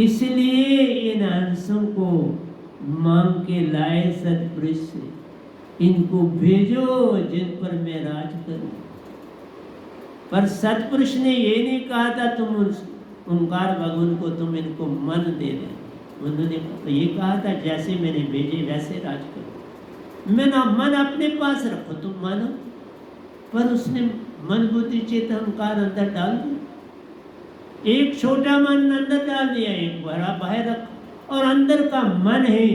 इसलिए इन अंशों को मांग के लाए सतपुरुष से, इनको भेजो जिन पर मैं राज करूं। पर सतपुरुष ने ये नहीं कहा था तुम ओंकार भगवान को तुम इनको मन दे दे, उन्होंने तो ये कहा था जैसे मैंने भेजे वैसे राज करो। मैंने मन अपने पास रखो, तुम मानो। पर उसने मन बुद्धि चेत अहंकार अंदर डाल दिया। एक छोटा मन अंदर डाल दिया, एक बड़ा बाहर रखा, और अंदर का मन है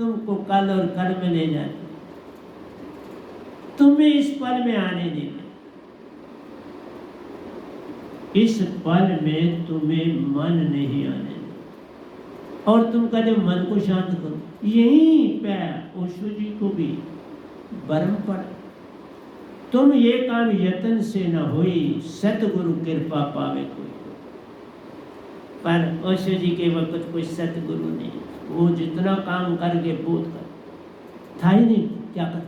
तुमको कल और कल में ले जाते, तुम्हें इस पल में आने देते। इस पल में तुम्हें मन नहीं आने देते। और तुम कहते मन को शांत करो, यहीं पे ओशो जी को भी बरम पड़ा। तुम ये काम यत्न से न होई, सतगुरु कृपा पावे कोई। पर ओशो जी के वक्त कोई सतगुरु नहीं, वो जितना काम करके बोध कर था ही नहीं। क्या कर,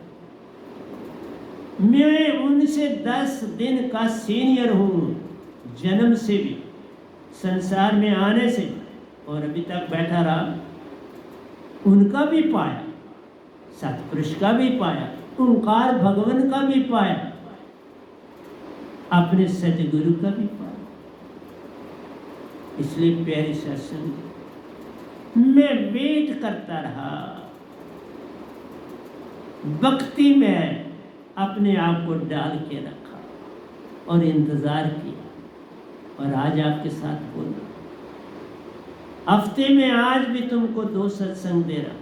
मैं उनसे 10 दिन का सीनियर हूँ, जन्म से भी, संसार में आने से, और अभी तक बैठा रहा। उनका भी पाया, सतपुरुष का भी पाया, ओंकार भगवान का भी पाया, अपने सतगुरु का भी पाया। इसलिए प्यारे सत्संग, मैं वेट करता रहा, भक्ति में अपने आप को डाल के रखा और इंतजार किया, और आज आपके साथ बोल रहा। हफ्ते में आज भी तुमको 2 सत्संग दे रहा।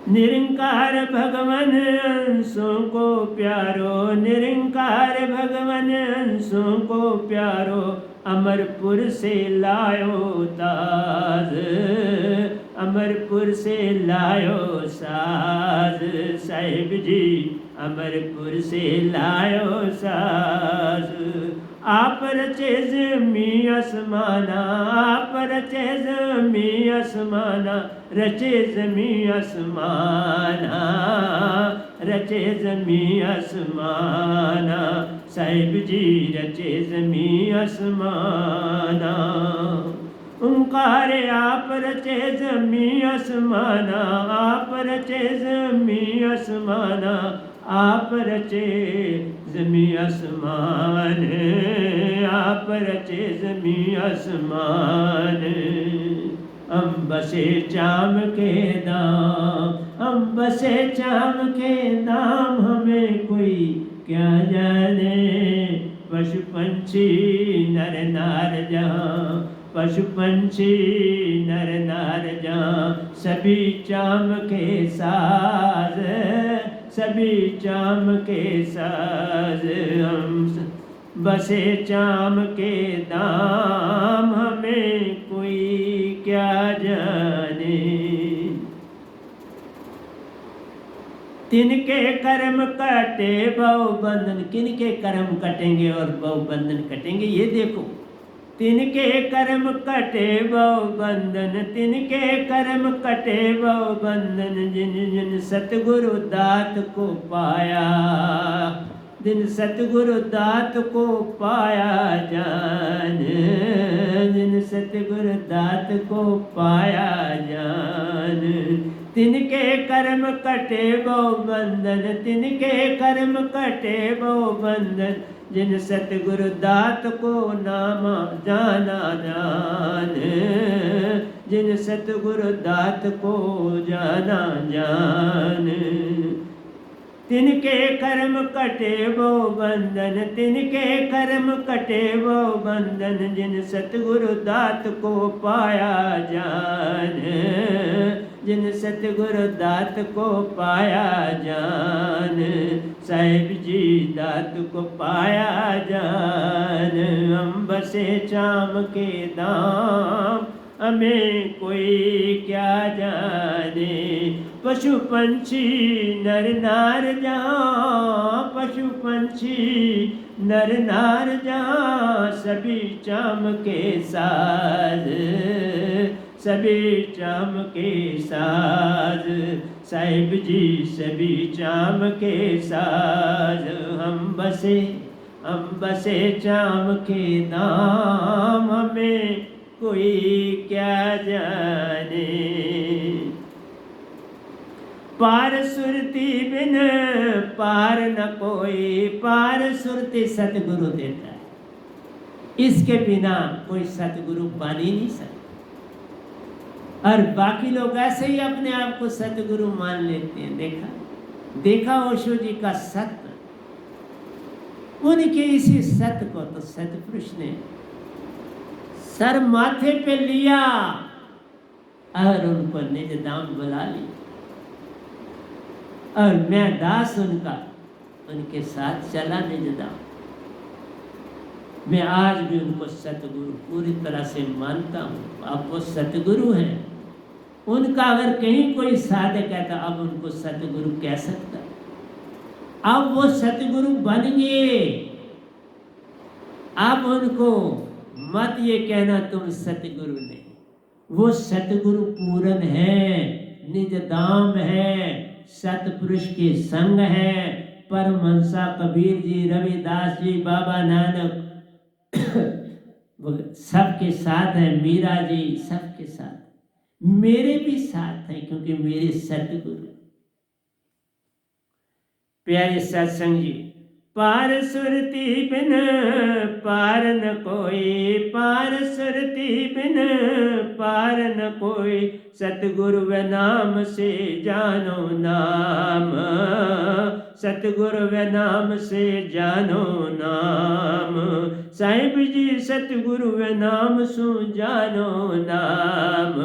निरंकार भगवान अंशों को प्यारो, निरंकार भगवान अंशों को प्यारो, अमरपुर से लायो ताज, अमरपुर से लायो साज, साहिब जी अमरपुर से लायो साज। आप रचे ज़मीं आसमाना, आप रचे ज़मीं आसमाना, रचे ज़मीं आसमाना, रचे ज़मीं आसमाना, साहिब जी रचे ज़मीं आसमाना। ओंकार आप रचे ज़मीं आसमाना, आप रचे ज़मीं आसमाना, आप रचे ज़मीं आसमान, आप रचे ज़मीं आसमान। हम बसे चाम के दाम, हम बसे चाम के दाम, हमें कोई क्या जाने। पशु पंछी नर नार जहाँ, पशु पंछी नर नार जहाँ, सभी चाम के साज, सभी चाम के साज। हम बसे चाम के दाम, हमें कोई क्या जाने। तिनके कर्म कटे बहु बंधन, किनके कर्म कटेंगे और बहु बंधन कटेंगे, ये देखो। तिनके कर्म कटे बहु बंधन, तिनके कर्म कटे बहु बंधन, जिन जिन सतगुरु दात को पाया, जिन सतगुरु दात को पाया जान, जिन सतगुरु दात को पाया जान। तिनके कर्म कटे बहु बंधन, तिनके कर्म कटे बहु बंधन, जिन सतगुरु दात को नाम जाना जान, जिन सतगुरु दात को जाना जान। तिनके कर्म कटे बहु बंधन, तिनके कर्म कटे बहु बंधन, जिन सतगुरु दात को पाया जान, जिन सतगुरु दात को पाया जान। साहिब जी दात को पाया जान, हम बसे चाम के दाम, हमें कोई क्या जाने। पशु पंछी नर नार जहाँ, पशु पंछी नर नार जहाँ, सभी चाम के साज, सभी चाम के साज। साहिब जी सभी चाम के साज। हम बसे चाम के दाम, हमें कोई क्या जाने। पार सुरती बिन पार न कोई, पार सुरती सतगुरु देता है, इसके बिना कोई सतगुरु बन ही नहीं सकता। और बाकी लोग ऐसे ही अपने आप को सतगुरु मान लेते हैं। देखा ओशो जी का सत्य, उनके इसी सत्य को तो सतपुरुष ने सर माथे पे लिया और उनको निज धाम बुला लिया, और मैं दास उनका उनके साथ चला निज धाम। मैं आज भी उनको सतगुरु पूरी तरह से मानता हूँ। अब वो सतगुरु हैं। उनका अगर कहीं कोई साधक है तो अब उनको सतगुरु कह सकता है। अब वो सतगुरु बन गए। अब उनको मत ये कहना तुम सतगुरु नहीं, वो सतगुरु पूरन है, निज धाम है, सतपुरुष के संग है। परमहंसा कबीर जी, रविदास जी, बाबा नानक वो सबके साथ है। मीरा जी सबके साथ, मेरे भी साथ हैं क्योंकि मेरे सतगुरु। प्यारे सत्संग जी, पार सुरती बिन पार न कोई, पार सुरती बिन पार न कोई, सतगुरु व नाम से जानो नाम, सतगुरु व नाम से जानो नाम। साहिब जी सतगुरु व नाम सु जानो नाम,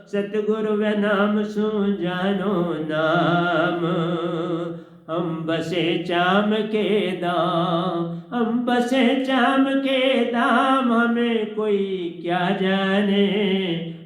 सतगुरु व नाम सु जानो नाम। हम बसे चाम के दाम, हम बसे चाम के दाम, हमें कोई क्या जाने,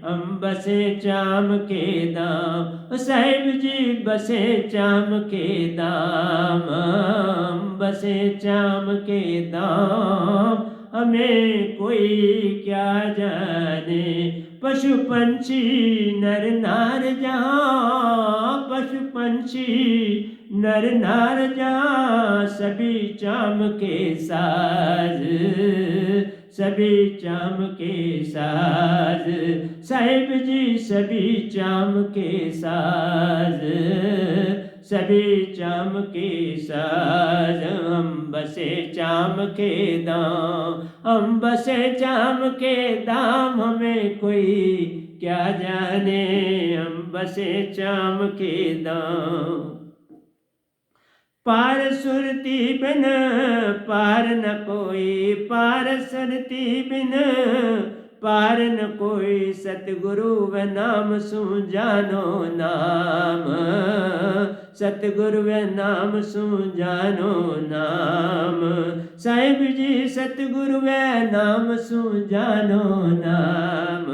हम बसे चाम के दाम। साहिब जी बसे चाम के दाम, हम बसे चाम के दाम, हमें कोई क्या जाने। पशु पंछी नर नार जहाँ, पशु पंछी नर नार जहाँ, सभी चाम के साज, सभी चाम के साज। साहिब जी सभी चाम के साज, सभी चाम के साज। हम बसे चाम के दाम, हम बसे चाम के दाम, हमें कोई क्या जाने, हम बसे चाम के दाम। पार सुरती बिन पार न कोई, पार सुरती बिन पार न कोई, सतगुरु व नाम सु जानो नाम, सतगुरु व नाम सु जानो नाम। साहिब जी सतगुरु व नाम सु जानो नाम,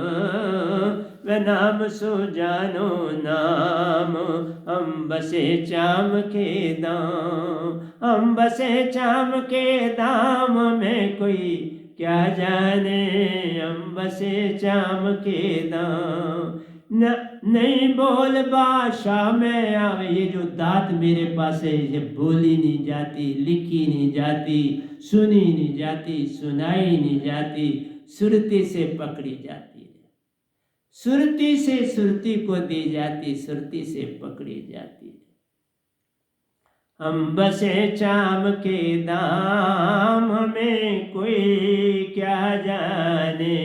व नाम सु जानो नाम। हम बसे चाम के दाम, हम बसे चाम के दाम, में कोई क्या जाने, हम बसे चाम के दाम। न नहीं बोल भाषा में आवे, ये जो दात मेरे पास है ये बोली नहीं जाती, लिखी नहीं जाती, सुनी नहीं जाती, सुनाई नहीं जाती, सुरती से पकड़ी जाती है, सुरती से सुरती को दी जाती, सुरती से पकड़ी जाती है। हम बसे चाम के दाम, हमें कोई क्या जाने।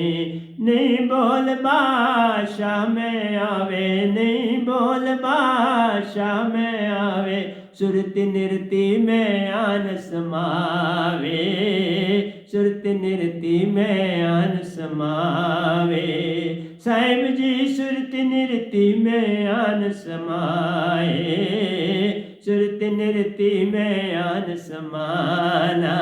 नहीं बोल भाषा में आवे, नहीं बोल भाषा में आवे, सुरति निरति में आन समावे, सुरति निरति में आन समावे। साहिब जी सुरति निरति में आन समाए, सुरति निरति में आन समाना।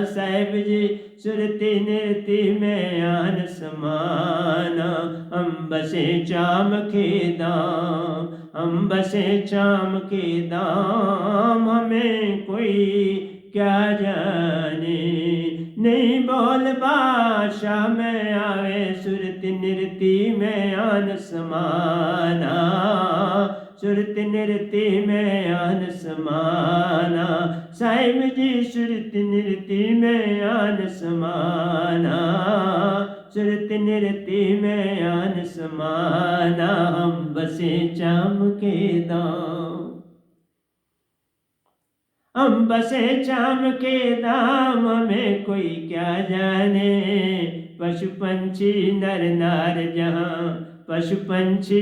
साहिब जी सुरति निरति में आन समाना। हम बसे चाम के दाम, हम बसे चाम के दाम, हमें कोई क्या जाने। नहीं बोल भाषा में आवे, सुरति निरति में आन समाना, सुरति निरति में आन समाना। साहिब जी सुरति निरति में आन समाना, सुरति निरति में आन समाना। हम बसे चाम के दाम, हम बसे चाम के दाम, में कोई क्या जाने। पशु पंछी नर नार जहाँ, पशु पंछी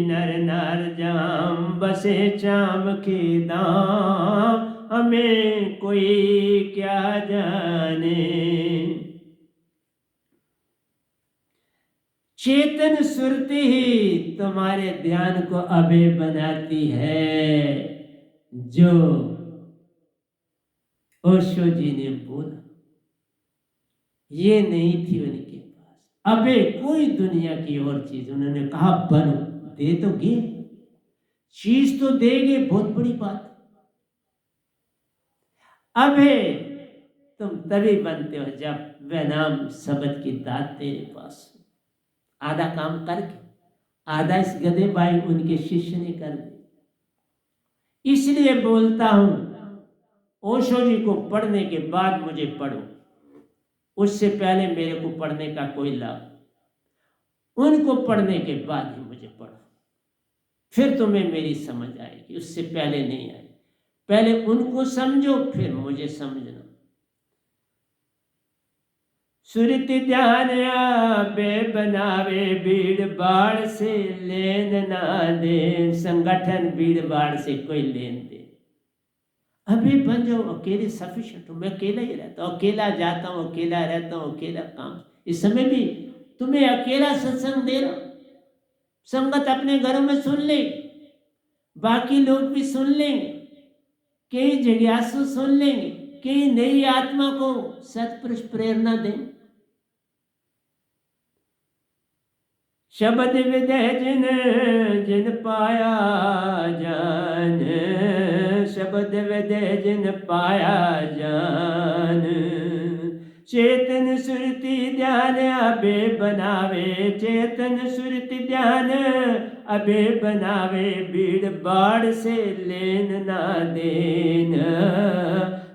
नर नार जहाँ, बसे चाम के दाम, हमें कोई क्या जाने। चेतन सुरती ही तुम्हारे ध्यान को अभय बनाती है, जो ओशो जी ने बोला। ये नहीं थी उनके पास अबे कोई दुनिया की और चीज। उन्होंने कहा बनो, दे तो गे, चीज तो देगे, बहुत बड़ी बात। अबे तुम तभी बनते हो जब वह नाम शब्द की दात तेरे पास हो। आधा काम करके आधा इस गधे भाई उनके शिष्य ने कर दिया। इसलिए बोलता हूं, ओशो जी को पढ़ने के बाद मुझे पढ़ो, उससे पहले मेरे को पढ़ने का कोई लाभ। उनको पढ़ने के बाद ही मुझे पढ़ो, फिर तुम्हें मेरी समझ आएगी, उससे पहले नहीं आएगी। पहले उनको समझो, फिर मुझे समझना। सुरति ध्यान आबे बनावे, भीड़ भाड़ से लेन ना दे। संगठन भीड़ भाड़ से कोई लेन दे। अभी बन जाओ अकेले सफिशिएंट हूं, मैं अकेला ही रहता हूँ, अकेला जाता हूँ, अकेला रहता हूँ, अकेला काम। इस समय भी तुम्हें अकेला सत्संग दे रहा हूं। संगत अपने घरों में सुन ले, बाकी लोग भी सुन लेंगे, कई जिज्ञासु सुन लेंगे, कई नई आत्मा को सत्पुरुष प्रेरणा दें। शब्द विदय जिन जिन पाया जान, शब्द विदय जिन पाया जान। चेतन सुरति ध्यान अबे बनावे, चेतन सुरति ध्यान अबे बनावे। भीड़ भाड़ से लेन ना देन,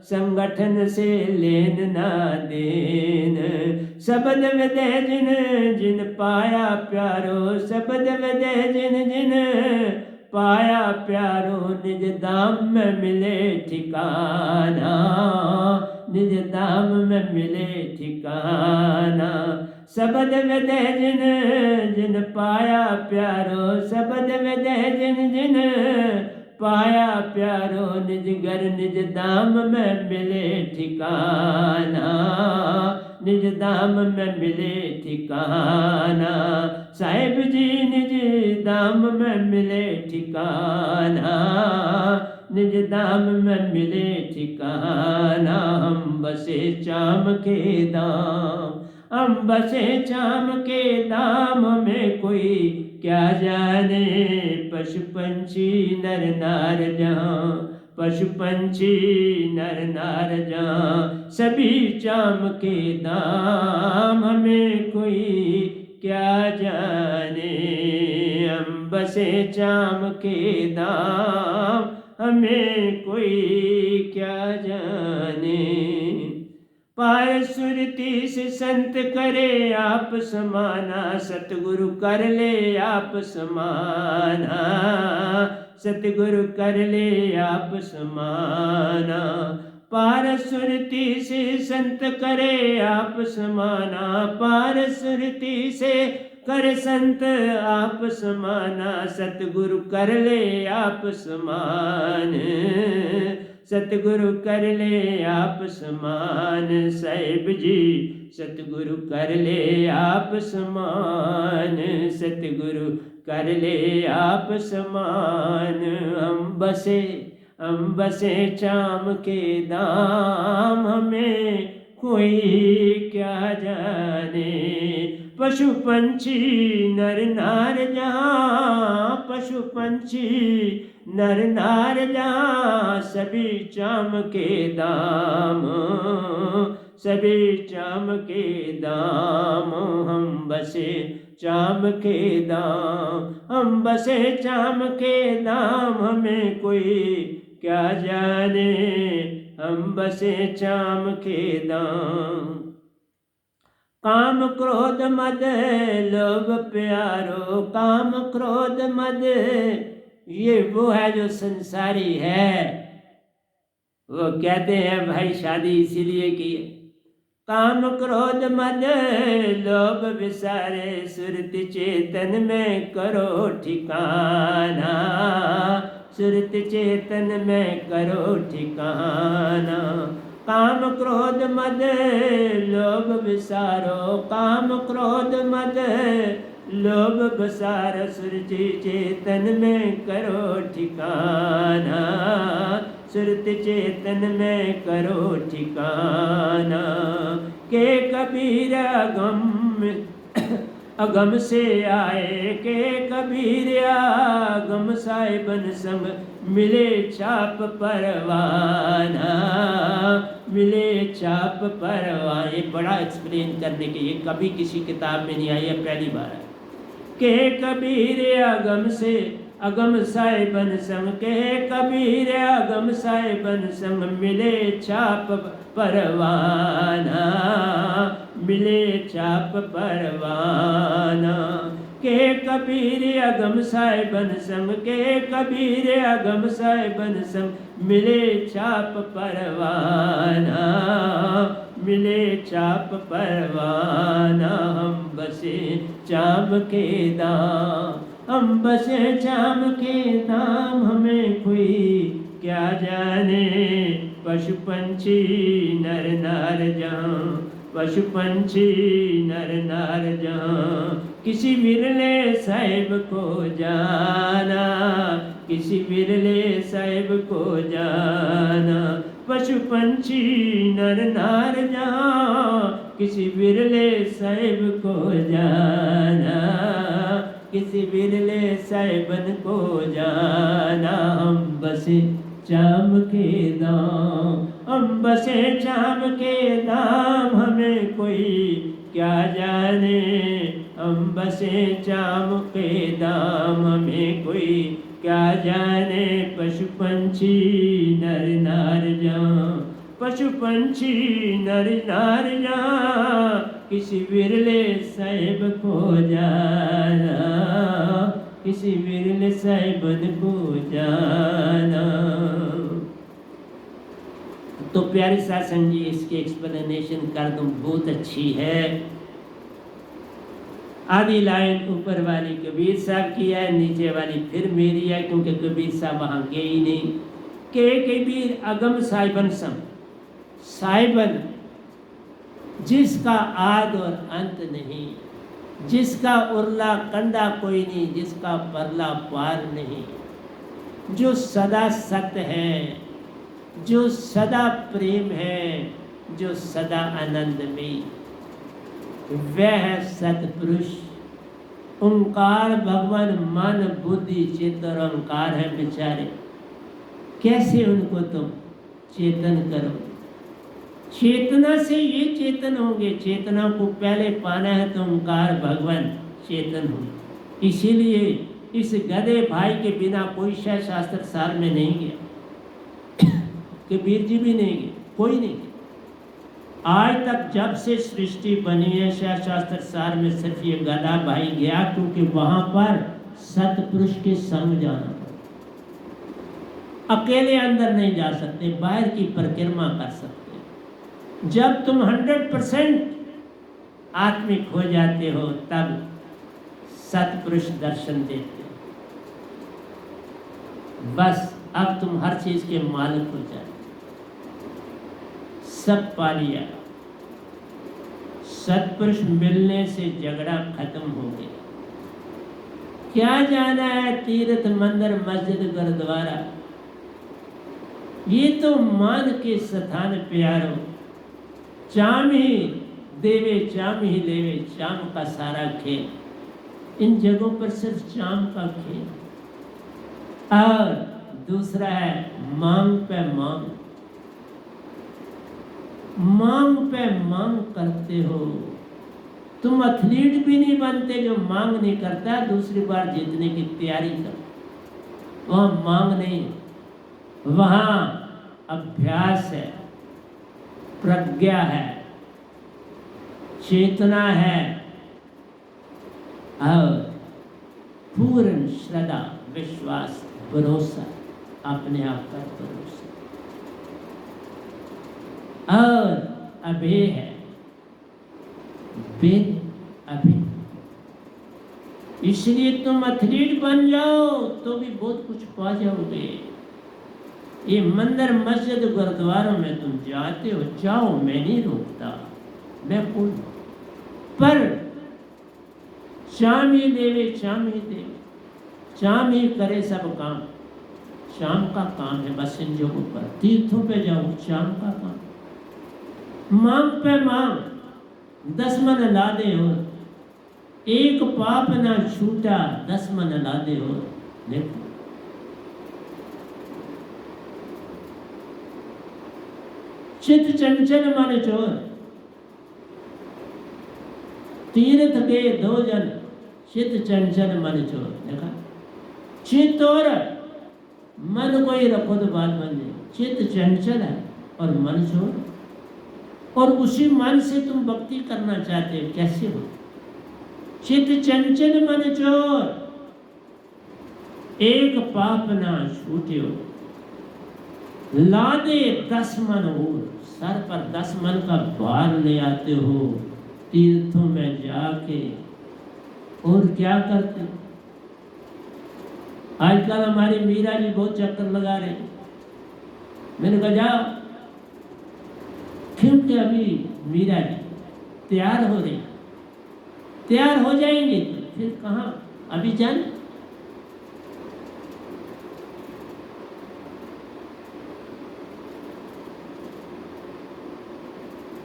संगठन से लेन ना देन। शब्द विदय जिन जिन पाया प्यारो, शब्द विदय जिन जिन पाया प्यारो। निज धाम में मिले ठिकाना, निज धाम में मिले ठिकाना। शब्द विदय जिन जिन पाया प्यारो, शब्द विदय जिन जिन पाया प्यारो। निज घर निज धाम में मिले ठिकाना, निज धाम में मिले ठिकाना। साहिब जी निज धाम में मिले ठिकाना, निज धाम में मिले ठिकाना। हम बसे चाम के धाम, हम बसे चाम के धाम में कोई क्या जाने। पशु पंछी नर नार जहाँ, पशु पंछी नर नार जहाँ। सभी चाम के दाम हमें कोई क्या जाने। हम बसे चाम के दाम हमें कोई क्या जाने। पार सुरति से संत करे आप समाना, सतगुरु कर ले आप समाना, सतगुरु कर ले आप समाना। पार सुरति से संत करे आप समाना, पार सुरति से कर संत आप समाना। सतगुरु कर ले आप समान, सतगुरु कर ले आप समान। साहिब जी सतगुरु कर ले आप समान, सतगुरु कर ले आप समान। हम बसे चाम के दाम हमें कोई क्या जाने। पशु पंछी नर नार जहाँ, पशु पंछी नर नार जहाँ। सभी चाम के दाम, सभी चाम के दाम। हम बसे चाम के दाम, हम बसे चाम के दाम हमें कोई क्या जाने। हम बसे चाम के दाम। काम क्रोध मद लोभ प्यारो, काम क्रोध मद ये वो है जो संसारी है। वो कहते हैं भाई शादी इसीलिए की है। काम क्रोध मद लोभ विसारे, सुरति चेतन में करो ठिकाना, सुरति चेतन में करो ठिकाना। काम क्रोध मद लोभ विसारो, काम क्रोध मद लोभ बसार सुरति चेतन में करो ठिकाना, सुरत चेतन में करो ठिकाना। के कबीर अगम से आए, के कबीर आगम साहिबन संग मिले चाप परवाना, मिले चाप परवाना। ये बड़ा एक्सप्लेन करने के, ये कभी किसी किताब में नहीं आई है, पहली बार है। के कबीर अगम से अगम साहिबन संग, के कबीर अगम साहिबन संग मिले चाप परवाना, मिले चाप परवाना। के कबीर अगम साहिबन संग, के कबीर अगम साहिबन संग मिले चाप परवाना, मिले चाप परवाना। हम बसे चाम के दाम, हम बसे चाम के दाम, हमें कोई क्या जाने। पशु पंछी नर नार जहाँ, पशु पंछी नर नार जहाँ, किसी विरले साहिब को जाना, किसी विरले साहिब को जाना। पशु पंछी नर नार जहाँ, किसी विरले साहिब को जाना, किसी विरले साहिबन को जाना। हम बसे चाम के दाम, हम बसे चाम के दाम, हमें कोई क्या जाने। हम बसे चाम के दाम, हमें कोई क्या जाने। पशु पंछी नर नार जहाँ, पशु पंछी नर नार जहाँ, किसी विरले साहिब को जाना, किसी विरले साहिबन को जाना। तो प्यारे सासन जी, इसकी एक्सप्लेनेशन कर दूं, बहुत अच्छी है। आधी लाइन ऊपर वाली कबीर साहब की है, नीचे वाली फिर मेरी है, क्योंकि कबीर साहब वहाँ गए ही नहीं। के कबीर अगम साहिबन सम, साहिबन जिसका आद और अंत नहीं, जिसका उरला कंधा कोई नहीं, जिसका परला पार नहीं, जो सदा सत्य है, जो सदा प्रेम है, जो सदा आनंदमयी, वह है सतपुरुष। ओंकार भगवान मन बुद्धि चित्त और ओंकार है बेचारे, कैसे उनको तुम चेतन करो। चेतना से ये चेतन होंगे, चेतना को पहले पाना है तो ओंकार भगवान चेतन हो। इसीलिए इस गधे भाई के बिना कोई शास्त्र सार में नहीं गया, कबीर जी भी नहीं गए, कोई नहीं गया। आज तक जब से सृष्टि बनी है शास्त्र सार में सिर्फ ये गधा भाई गया, क्योंकि वहां पर सतपुरुष के संग जाना, अकेले अंदर नहीं जा सकते, बाहर की परिक्रमा कर सकते। जब तुम 100% आत्मिक हो जाते हो तब सतपुरुष दर्शन देते हो। बस अब तुम हर चीज के मालिक हो जाते, सब पा लिया। सतपुरुष मिलने से झगड़ा खत्म हो गया। क्या जाना है तीर्थ मंदिर मस्जिद गुरुद्वारा, ये तो मान के स्थान प्यारो। चाम ही देवे चाम ही लेवे, चाम का सारा खेल। इन जगहों पर सिर्फ चाम का खेल। और दूसरा है मांग पे मांग, मांग पे मांग करते हो। तुम एथलीट भी नहीं बनते जो मांग नहीं करता, दूसरी बार जीतने की तैयारी कर। वहां मांग नहीं, वहां अभ्यास है, प्रज्ञा है, चेतना है और पूर्ण श्रद्धा, विश्वास, भरोसा, अपने आप पर भरोसा और अभय है, बिन अभय। इसलिए तुम एथलीट बन जाओ तो भी बहुत कुछ पा जाओगे। ये मंदिर मस्जिद गुरुद्वारों में तुम जाते हो, जाओ, मैं नहीं रोकता, मैं कौन। पर श्याम ही देवे, श्याम ही देवे, श्याम ही करे सब काम। श्याम का काम है बस इन जगहों पर, तीर्थों पे जाओ, श्याम का काम। मांग पे मांग, 10 मन लादे हो, एक पाप ना छूटा, 10 मन लादे हो। देखो चित चंचल मन चोर, तीर्थ गए 2 जन, चित चंचल मन चोर। देखा, चित और मन को ही रखो तो बात बन जाए। चित चंचल है और मन चोर, और उसी मन से तुम भक्ति करना चाहते हो, कैसे हो? चित चंचल मन चोर, एक पाप ना छूट्यो, लादे 10 मन और। सर पर 10 मन का भार ले आते हो तीर्थों में जाके, और क्या करते? आजकल हमारी मीरा जी बहुत चक्कर लगा रहे। मैंने कहा जाओ, क्योंकि अभी मीरा जी तैयार हो रही, तैयार हो जाएंगे तो फिर कहाँ, अभी जान।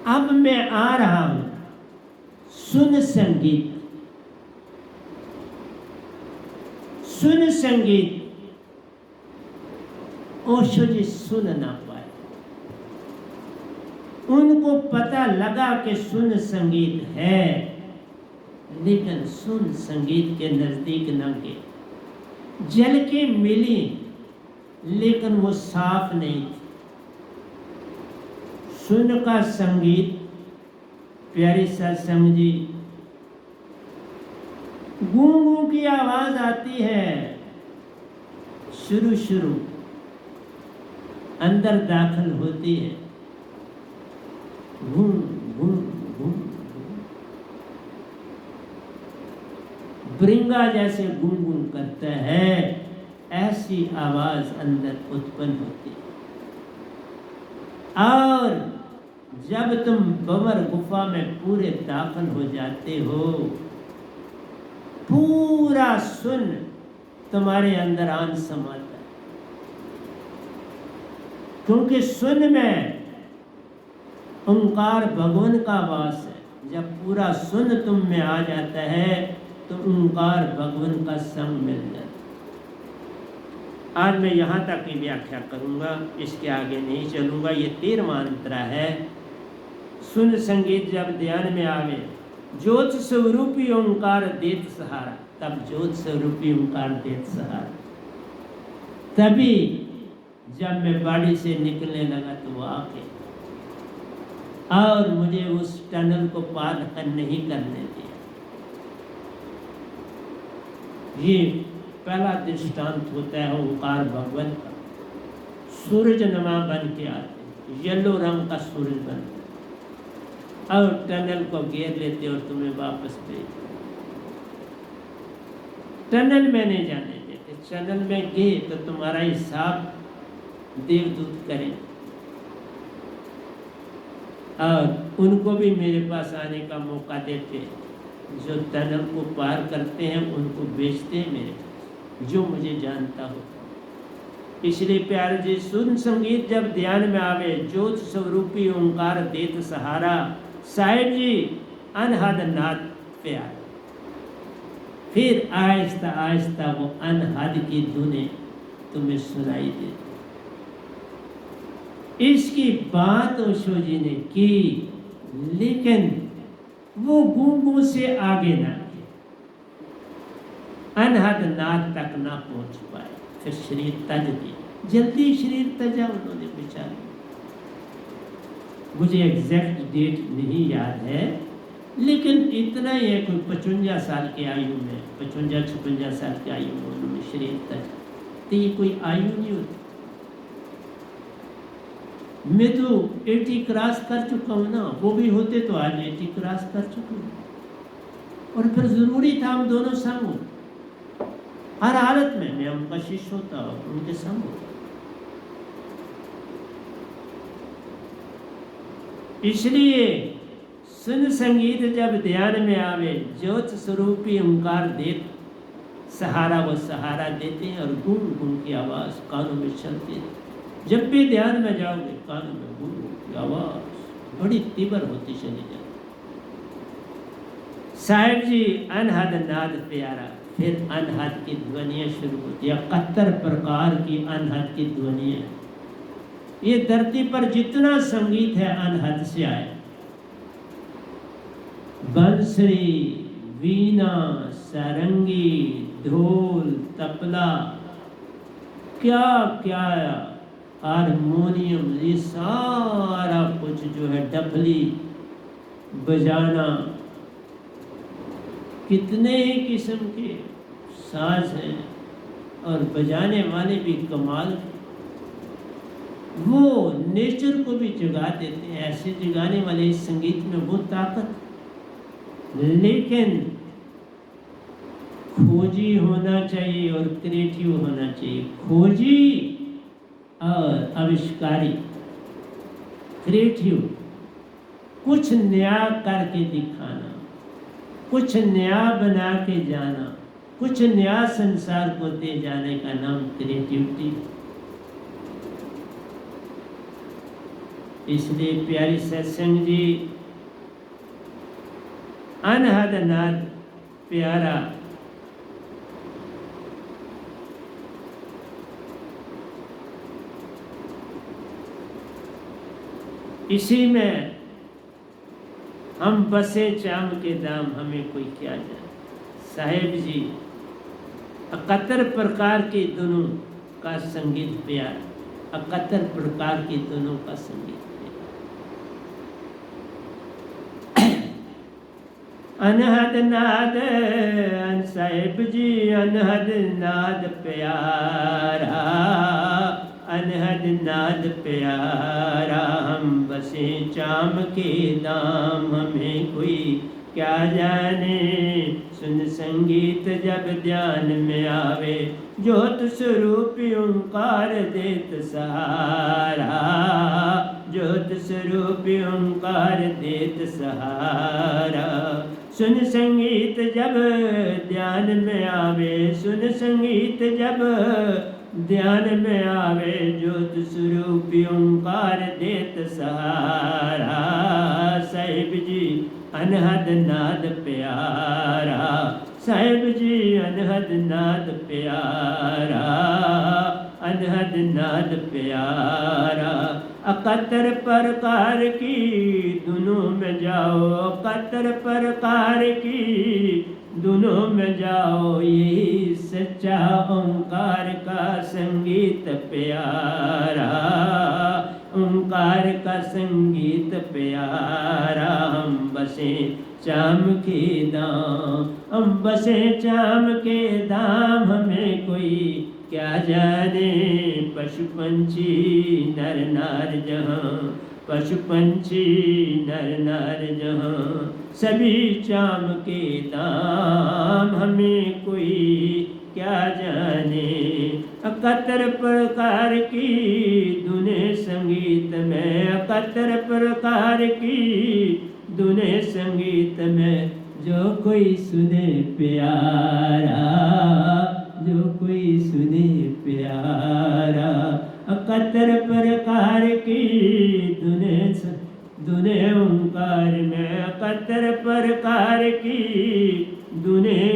अब मैं आ रहा हूं, सुन संगीत, सुन संगीत। ओशो जी सुन ना पाए, उनको पता लगा कि सुन संगीत है, लेकिन सुन संगीत के नजदीक न गए। जल के मिली लेकिन वो साफ नहीं थी। सुन का संगीत, प्यारी सत्संग जी, गूंगू की आवाज आती है, शुरू शुरू अंदर दाखिल होती है, घूम घूम घूम, ब्रिंगा जैसे गुनगुन करता है, ऐसी आवाज अंदर उत्पन्न होती है। और जब तुम बवर गुफा में पूरे दाखिल हो जाते हो, पूरा सुन तुम्हारे अंदर आन समाता है, क्योंकि सुन में ओंकार भगवान का वास है। जब पूरा सुन तुम में आ जाता है तो ओंकार भगवान का संग मिल जाता है। आज मैं यहाँ तक की व्याख्या करूँगा, इसके आगे नहीं चलूँगा। ये 13वां मंत्र है। सुन संगीत जब ध्यान में आवे, ज्योत स्वरूपी ओंकार देत सहारा। तब ज्योत स्वरूपी ओंकार देत सहारा। तभी जब मैं बाड़ी से निकलने लगा तो वो आके और मुझे उस टनल को पार नहीं करने दिया। ये पहला दृष्टांत होता है ओंकार भगवान का। सूरज नमा बन के आते, येलो रंग का सूरज बनता और टनल को घेर लेते और तुम्हें वापस भेज। टनल में नहीं जाने देते। टनल में गए तो तुम्हारा हिसाब देवदूत करें, और उनको भी मेरे पास आने का मौका देते। जो टनल को पार करते हैं उनको भेजते हैं मेरे पास, जो मुझे जानता हो। इसलिए प्यारे जी, सुन संगीत जब ध्यान में आवे, ज्योत स्वरूपी ओंकार देत सहारा। साहिब जी अनहद नाद प्यार, फिर आहिस्ता आहिस्ता वो अनहद की धुनें तुम्हें सुनाई देती। इसकी बात ओशो जी ने की, लेकिन वो गूंगू से आगे ना गए, अनहद नाद तक ना पहुंच पाए। फिर शरीर तज दिया, जल्दी शरीर तजा उन्होंने बेचारे। मुझे एग्जैक्ट डेट नहीं याद है, लेकिन इतना ही है, कोई 55 साल की आयु में, 55-56 साल की आयु में उन्होंने शरीर तजा। तो ये कोई आयु नहीं होती। मैं तो 80 क्रॉस कर चुका हूँ ना, वो भी होते तो आज 80 क्रॉस कर चुके हूँ। और फिर जरूरी था हम दोनों संग हो, हर हालत में मैं उनका शिष्य होता और उनके संग होता। इसलिए सुन संगीत जब ध्यान में आवे, ज्योत स्वरूपी ओंकार देत सहारा, वो सहारा देते हैं और गुण गुण की आवाज़ कानों में चलती है। जब भी ध्यान में जाओगे कानों में गुण गुण की आवाज़ बड़ी तीव्र होती चली जाती। साहिब जी अनहद नाद प्यारा, फिर अनहद की ध्वनियाँ शुरू होती है, 71 प्रकार की अनहद की ध्वनियाँ। ये धरती पर जितना संगीत है अनहद से आए। बंसरी, वीणा, सारंगी, ढोल, तबला, क्या क्या, हारमोनियम, ये सारा कुछ जो है, डफली बजाना, कितने ही किस्म के साज हैं और बजाने वाले भी कमाल। वो नेचर को भी जगा देते हैं, ऐसे जगाने वाले इस संगीत में वो ताकत। लेकिन खोजी होना चाहिए और क्रिएटिव होना चाहिए। खोजी और आविष्कारी, क्रिएटिव, कुछ नया करके दिखाना, कुछ नया बना के जाना, कुछ नया संसार को दे जाने का नाम क्रिएटिविटी। इसलिए प्यारी सत्संग जी, अनहद नाद प्यारा, इसी में हम बसे चाम के दाम, हमें कोई क्या जाने। साहेब जी 71 प्रकार की धुनों का संगीत प्यारा, 71 प्रकार की धुनों का संगीत अनहद नाद। साहिब जी अनहद नाद प्यारा, अनहद नाद प्यारा, हम बसे चाम के दाम, हमें कोई क्या जाने। सुन संगीत जब ध्यान में आवे, ज्योत स्वरूपी ओंकार देत सहारा, ज्योत स्वरूपी ओंकार देत सहारा। सुन संगीत जब ध्यान में आवे, सुन संगीत जब ध्यान में आवे, ज्योत स्वरूपी ओंकार देत सहारा। साहिब जी अनहद नाद प्यारा, साहिब जी अनहद नाद प्यारा, अनहद नाद प्यारा। 71 प्रकार की धुनों में जाओ, 71 प्रकार की धुनों में जाओ, यही सच्चा ओंकार का संगीत प्यारा, ओंकार का संगीत प्यारा। हम बसे चाम के दाम, हम बसे चाम के दाम, हमें कोई क्या जाने। पशु पंछी नर नार जहाँ, पशु पंछी नर नार जहाँ, सभी चाम के दाम, हमें कोई क्या जाने। 71 प्रकार की धुनें संगीत में, 71 प्रकार की धुनें संगीत में, जो कोई सुने प्यारा, जो कोई सुने प्यारा। 71 प्रकार की धुनें ओंकार में, 71 प्रकार की धुनें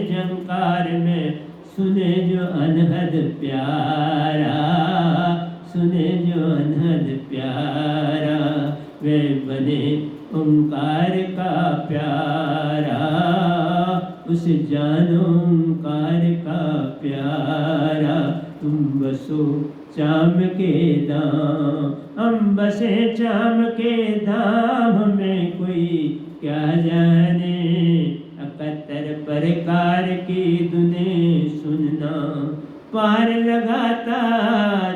झंकार में, सुने जो अनहद प्यारा, सुने जो अनहद प्यारा। वे बने ओंकार का प्यारा, उस जानो ओंकार का प्यारा। तुम बसो चाम के दाम, हम बसे चाम के दाम, हमें कोई क्या जाने। 71 प्रकार की धुनें सुनना, पार लगाता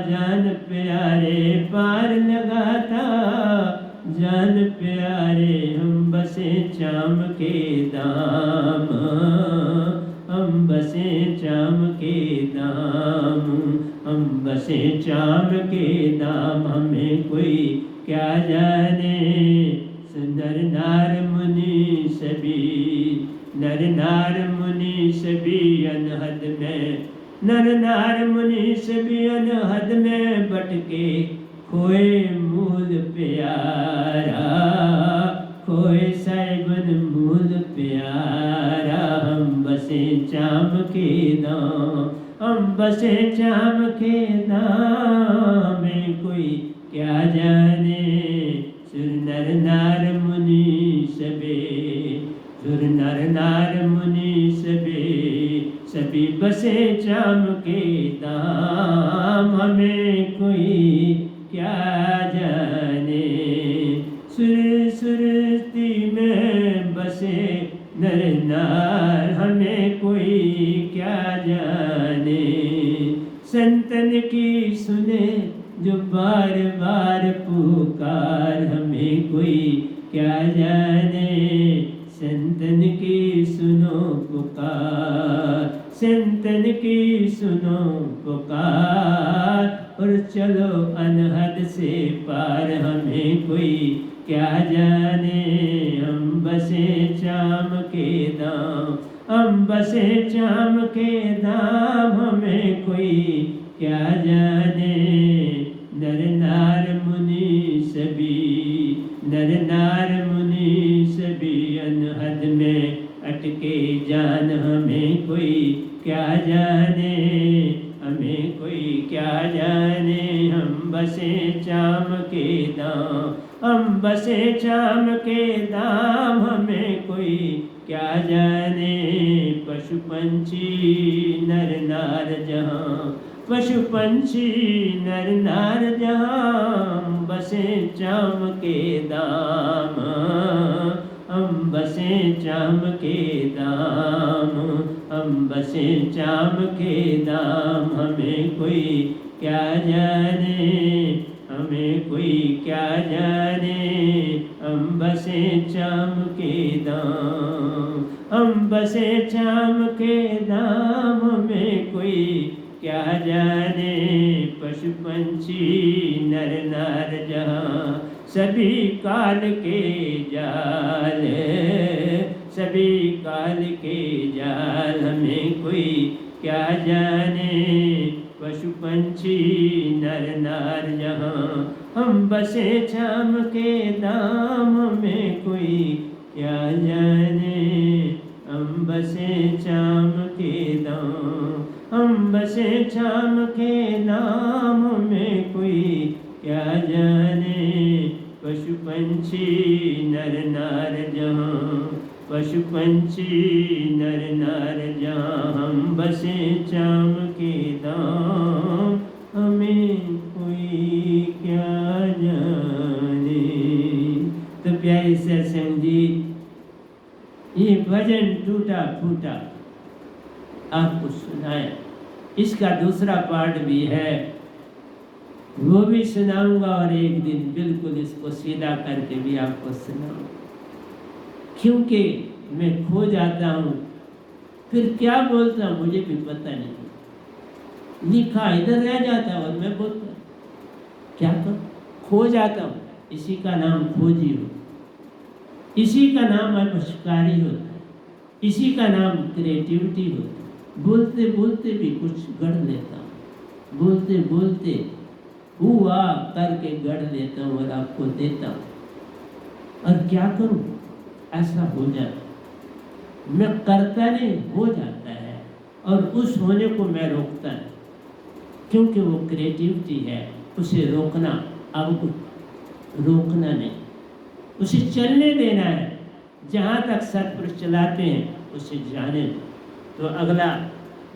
जान प्यारे, पार लगाता जान प्यारे। हम बसे चाम के दाम, हम बसे चाम के दाम, हम बसे चाम के दाम, हमें कोई क्या जाने। नार मुनि सभी, नर नार मुनि सभी अनहद में, नर नार मुनि सभी अनहद में भटके, खोए मूल प्यारा, खोए साहिबन मूल प्यारा। हम बसे चाम के दाम, हम बसे चाम के दाम में, कोई क्या जाने सुर नर नार मुनि सबे, सुर नर नार मुनि सबे, सभी बसे चाम के दाम, हमें कोई क्या जाने। सुर सुरती में बसे नर नार, हमें कोई क्या जाने। संतन की सुने जो बार बार पुकार, हमें कोई क्या जाने। संतन की सुनो पुकार, संतन की सुनो पुकार, और चलो अनहद से पार, हमें कोई क्या जाने। हम बसे चाम के दाम, हम बसे चाम के दाम, हमें कोई क्या जाने। नर नार मुनि सभी, नर नार मुनि सभी अनहद में अटके जान, हमें कोई क्या जाने, हमें कोई क्या जाने। हम बसे चाम के दाम, हम बसे चाम के दाम, हमें कोई क्या जाने। पशु पंछी नर नार जहाँ, पशु पंछी नर नार जहाँ, बसे चाम के दाम, हम बसे चाम के दाम, हम बसे चाम के दाम, हमें कोई क्या जाने, हमें कोई क्या जाने। हम बसे चाम के दाम, हम बसे चाम के दाम, हमें कोई क्या जाने। पशु पंछी नर नार जहाँ, सभी काल के जाल, सभी काल के जाल, हमें कोई क्या जाने। पशु पंछी नर नार जहाँ, हम बसे चाम के दाम, हमें कोई क्या जाने। हम बसे चाम के दाम, हम बसे चाम के नाम, में कोई क्या जाने। पशु पंछी नर नार जहाँ, पशु पंछी नर नार जहाँ, हम बसे चाम के दाम, हमें कोई क्या जाने। तो प्यारे सत्संग जी, ये भजन टूटा फूटा आपको सुनाया। इसका दूसरा पार्ट भी है, वो भी सुनाऊंगा, और एक दिन बिल्कुल इसको सीधा करके भी आपको सुनाऊंगा। क्योंकि मैं खो जाता हूँ, फिर क्या बोलता हूँ मुझे भी पता नहीं, लिखा इधर रह जाता है और मैं बोलता क्या करूँ, खो जाता हूँ। इसी का नाम खोजी हो, इसी का नाम आविष्कारी होता है, इसी का नाम क्रिएटिविटी होता है। बोलते बोलते भी कुछ गढ़ लेता हूँ, बोलते बोलते हुआ करके गढ़ लेता हूँ और आपको देता हूँ। और क्या करूँ, ऐसा हो जाता, मैं करता नहीं, हो जाता है, और उस होने को मैं रोकता नहीं, क्योंकि वो क्रिएटिविटी है। उसे रोकना, अब रोकना नहीं, उसे चलने देना है। जहाँ तक सत्पुरुष चलाते हैं उसे जाने दो। तो अगला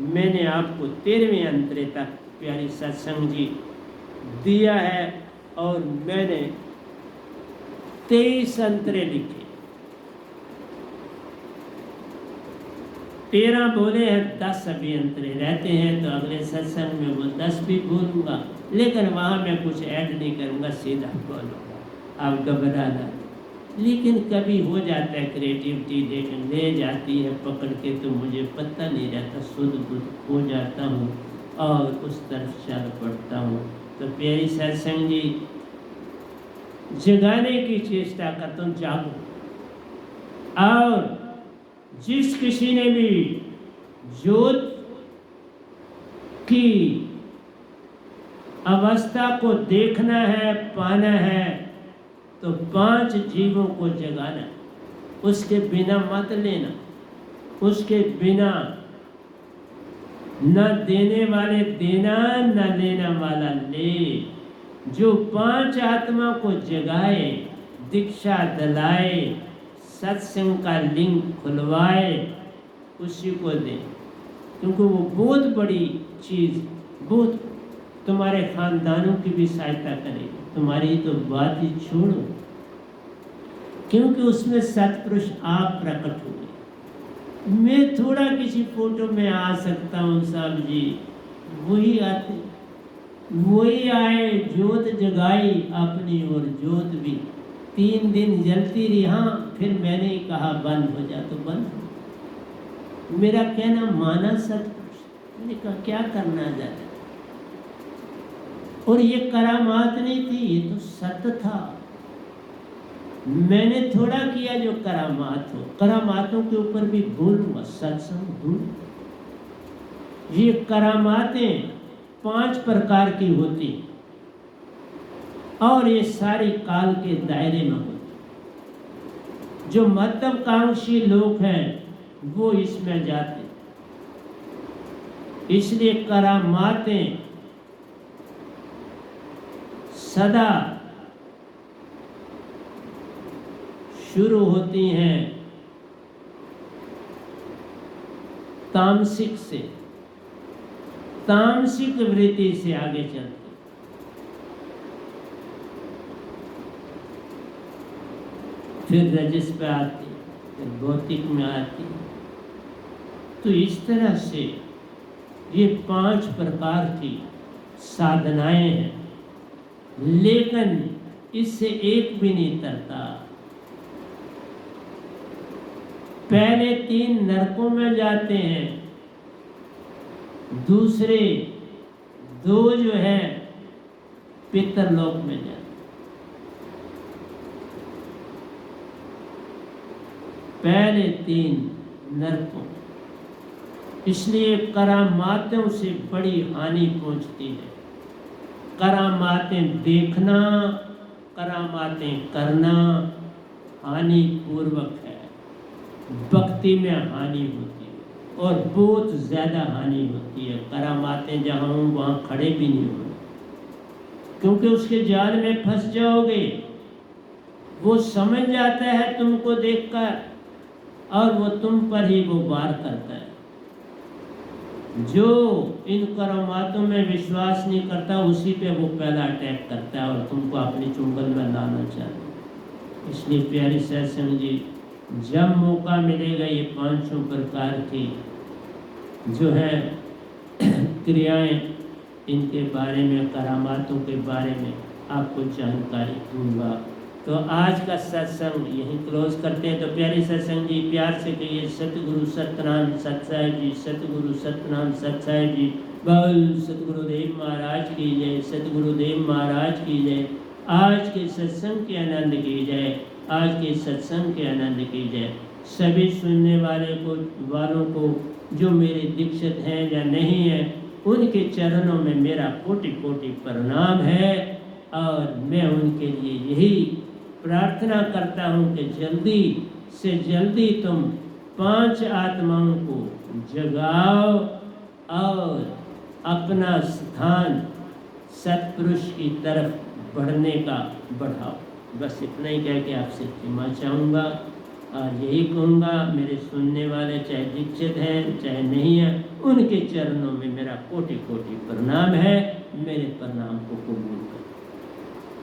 मैंने आपको 13वें अंतरे तक प्यारी सत्संग जी दिया है, और मैंने 23 अंतरे लिखे। 13 बोले हैं, 10 अभी अंतरे रहते हैं, तो अगले सत्संग में वो 10 भी बोलूँगा, लेकिन वहाँ मैं कुछ ऐड नहीं करूँगा, सीधा बोलूँगा, आप घबराना। लेकिन कभी हो जाता है क्रिएटिविटी, लेकिन ले जाती है पकड़ के, तो मुझे पता नहीं रहता, शुद्ध बुद्ध हो जाता हूँ और उस तरफ चल पड़ता हूँ। तो प्यारी सत्संग जी, जगाने की चेष्टा करता हूँ, जागो, और जिस किसी ने भी ज्योत की अवस्था को देखना है, पाना है, तो 5 जीवों को जगाना, उसके बिना मत लेना, उसके बिना न देने वाले देना, न लेना वाला ले। जो 5 आत्मा को जगाए, दीक्षा दिलाए, सत्संग का लिंक खुलवाए, उसी को दे, क्योंकि वो बहुत बड़ी चीज़, बहुत तुम्हारे खानदानों की भी सहायता करेगी। तुम्हारी तो बात ही छोड़ो, क्योंकि उसमें सत्पुरुष आप प्रकट हुए। मैं थोड़ा किसी फोटो में आ सकता हूँ साहब जी, वही आते, वही आए, ज्योत जगाई अपनी और ज्योत भी 3 दिन जलती रही। हाँ, फिर मैंने कहा बंद हो जा, तो बंद हो। मेरा कहना माना सत्पुरुष, मैंने कहा क्या करना जाता। और ये करामात नहीं थी, ये तो सत्य था। मैंने थोड़ा किया जो करामात हो, करामातों के ऊपर भी भूलूंगा, सत्संग भूल। ये करामातें 5 प्रकार की होती और ये सारी काल के दायरे में होती। जो महत्वाकांक्षी लोग हैं वो इसमें जाते, इसलिए करामातें सदा शुरू होती हैं तामसिक से, तामसिक वृत्ति से आगे चलती, फिर रजस पे आती, फिर भौतिक में आती। तो इस तरह से ये 5 प्रकार की साधनाएं हैं, लेकिन इससे एक भी नहीं तरता। पहले 3 नरकों में जाते हैं, दूसरे 2 जो है पितरलोक में जाते। पहले 3 नरकों, इसलिए करामातों से बड़ी हानि पहुंचती है। करामातें देखना, करामातें करना हानि पूर्वक है, भक्ति में हानि होती है और बहुत ज़्यादा हानि होती है। करामातें जहाँ हों वहाँ खड़े भी नहीं होंगे, क्योंकि उसके जाल में फंस जाओगे। वो समझ जाता है तुमको देखकर और वो तुम पर ही वो वार करता है। जो इन करामातों में विश्वास नहीं करता, उसी पे वो पहला अटैक करता है और तुमको अपनी चुंगल में लाना चाहता है। इसलिए प्यारे सत्संग जी, जब मौका मिलेगा ये 5 प्रकार की जो है क्रियाएं, इनके बारे में, करामातों के बारे में आपको जानकारी दूंगा। तो आज का सत्संग यहीं क्लोज करते हैं। तो प्यारे सत्संग जी, प्यार से कहिए सतगुरु सतनाम सतसाहिब जी, सतगुरु सतनाम सतसाहिब जी। बोल सतगुरुदेव महाराज की जय, सतगुरुदेव महाराज की जय। आज के सत्संग के आनंद की जय, आज के सत्संग के आनंद की जय। सभी सुनने वालों को जो मेरे दीक्षित हैं या नहीं है, उनके चरणों में मेरा कोटि कोटि प्रणाम है और मैं उनके लिए यही प्रार्थना करता हूँ कि जल्दी से जल्दी तुम 5 आत्माओं को जगाओ और अपना स्थान सत्पुरुष की तरफ बढ़ने का बढ़ाओ। बस इतना ही कह के आपसे क्षमा चाहूँगा और यही कहूँगा, मेरे सुनने वाले चाहे दीक्षित हैं चाहे नहीं हैं, उनके चरणों में मेरा कोटि कोटि प्रणाम है। मेरे प्रणाम को कबूल करें।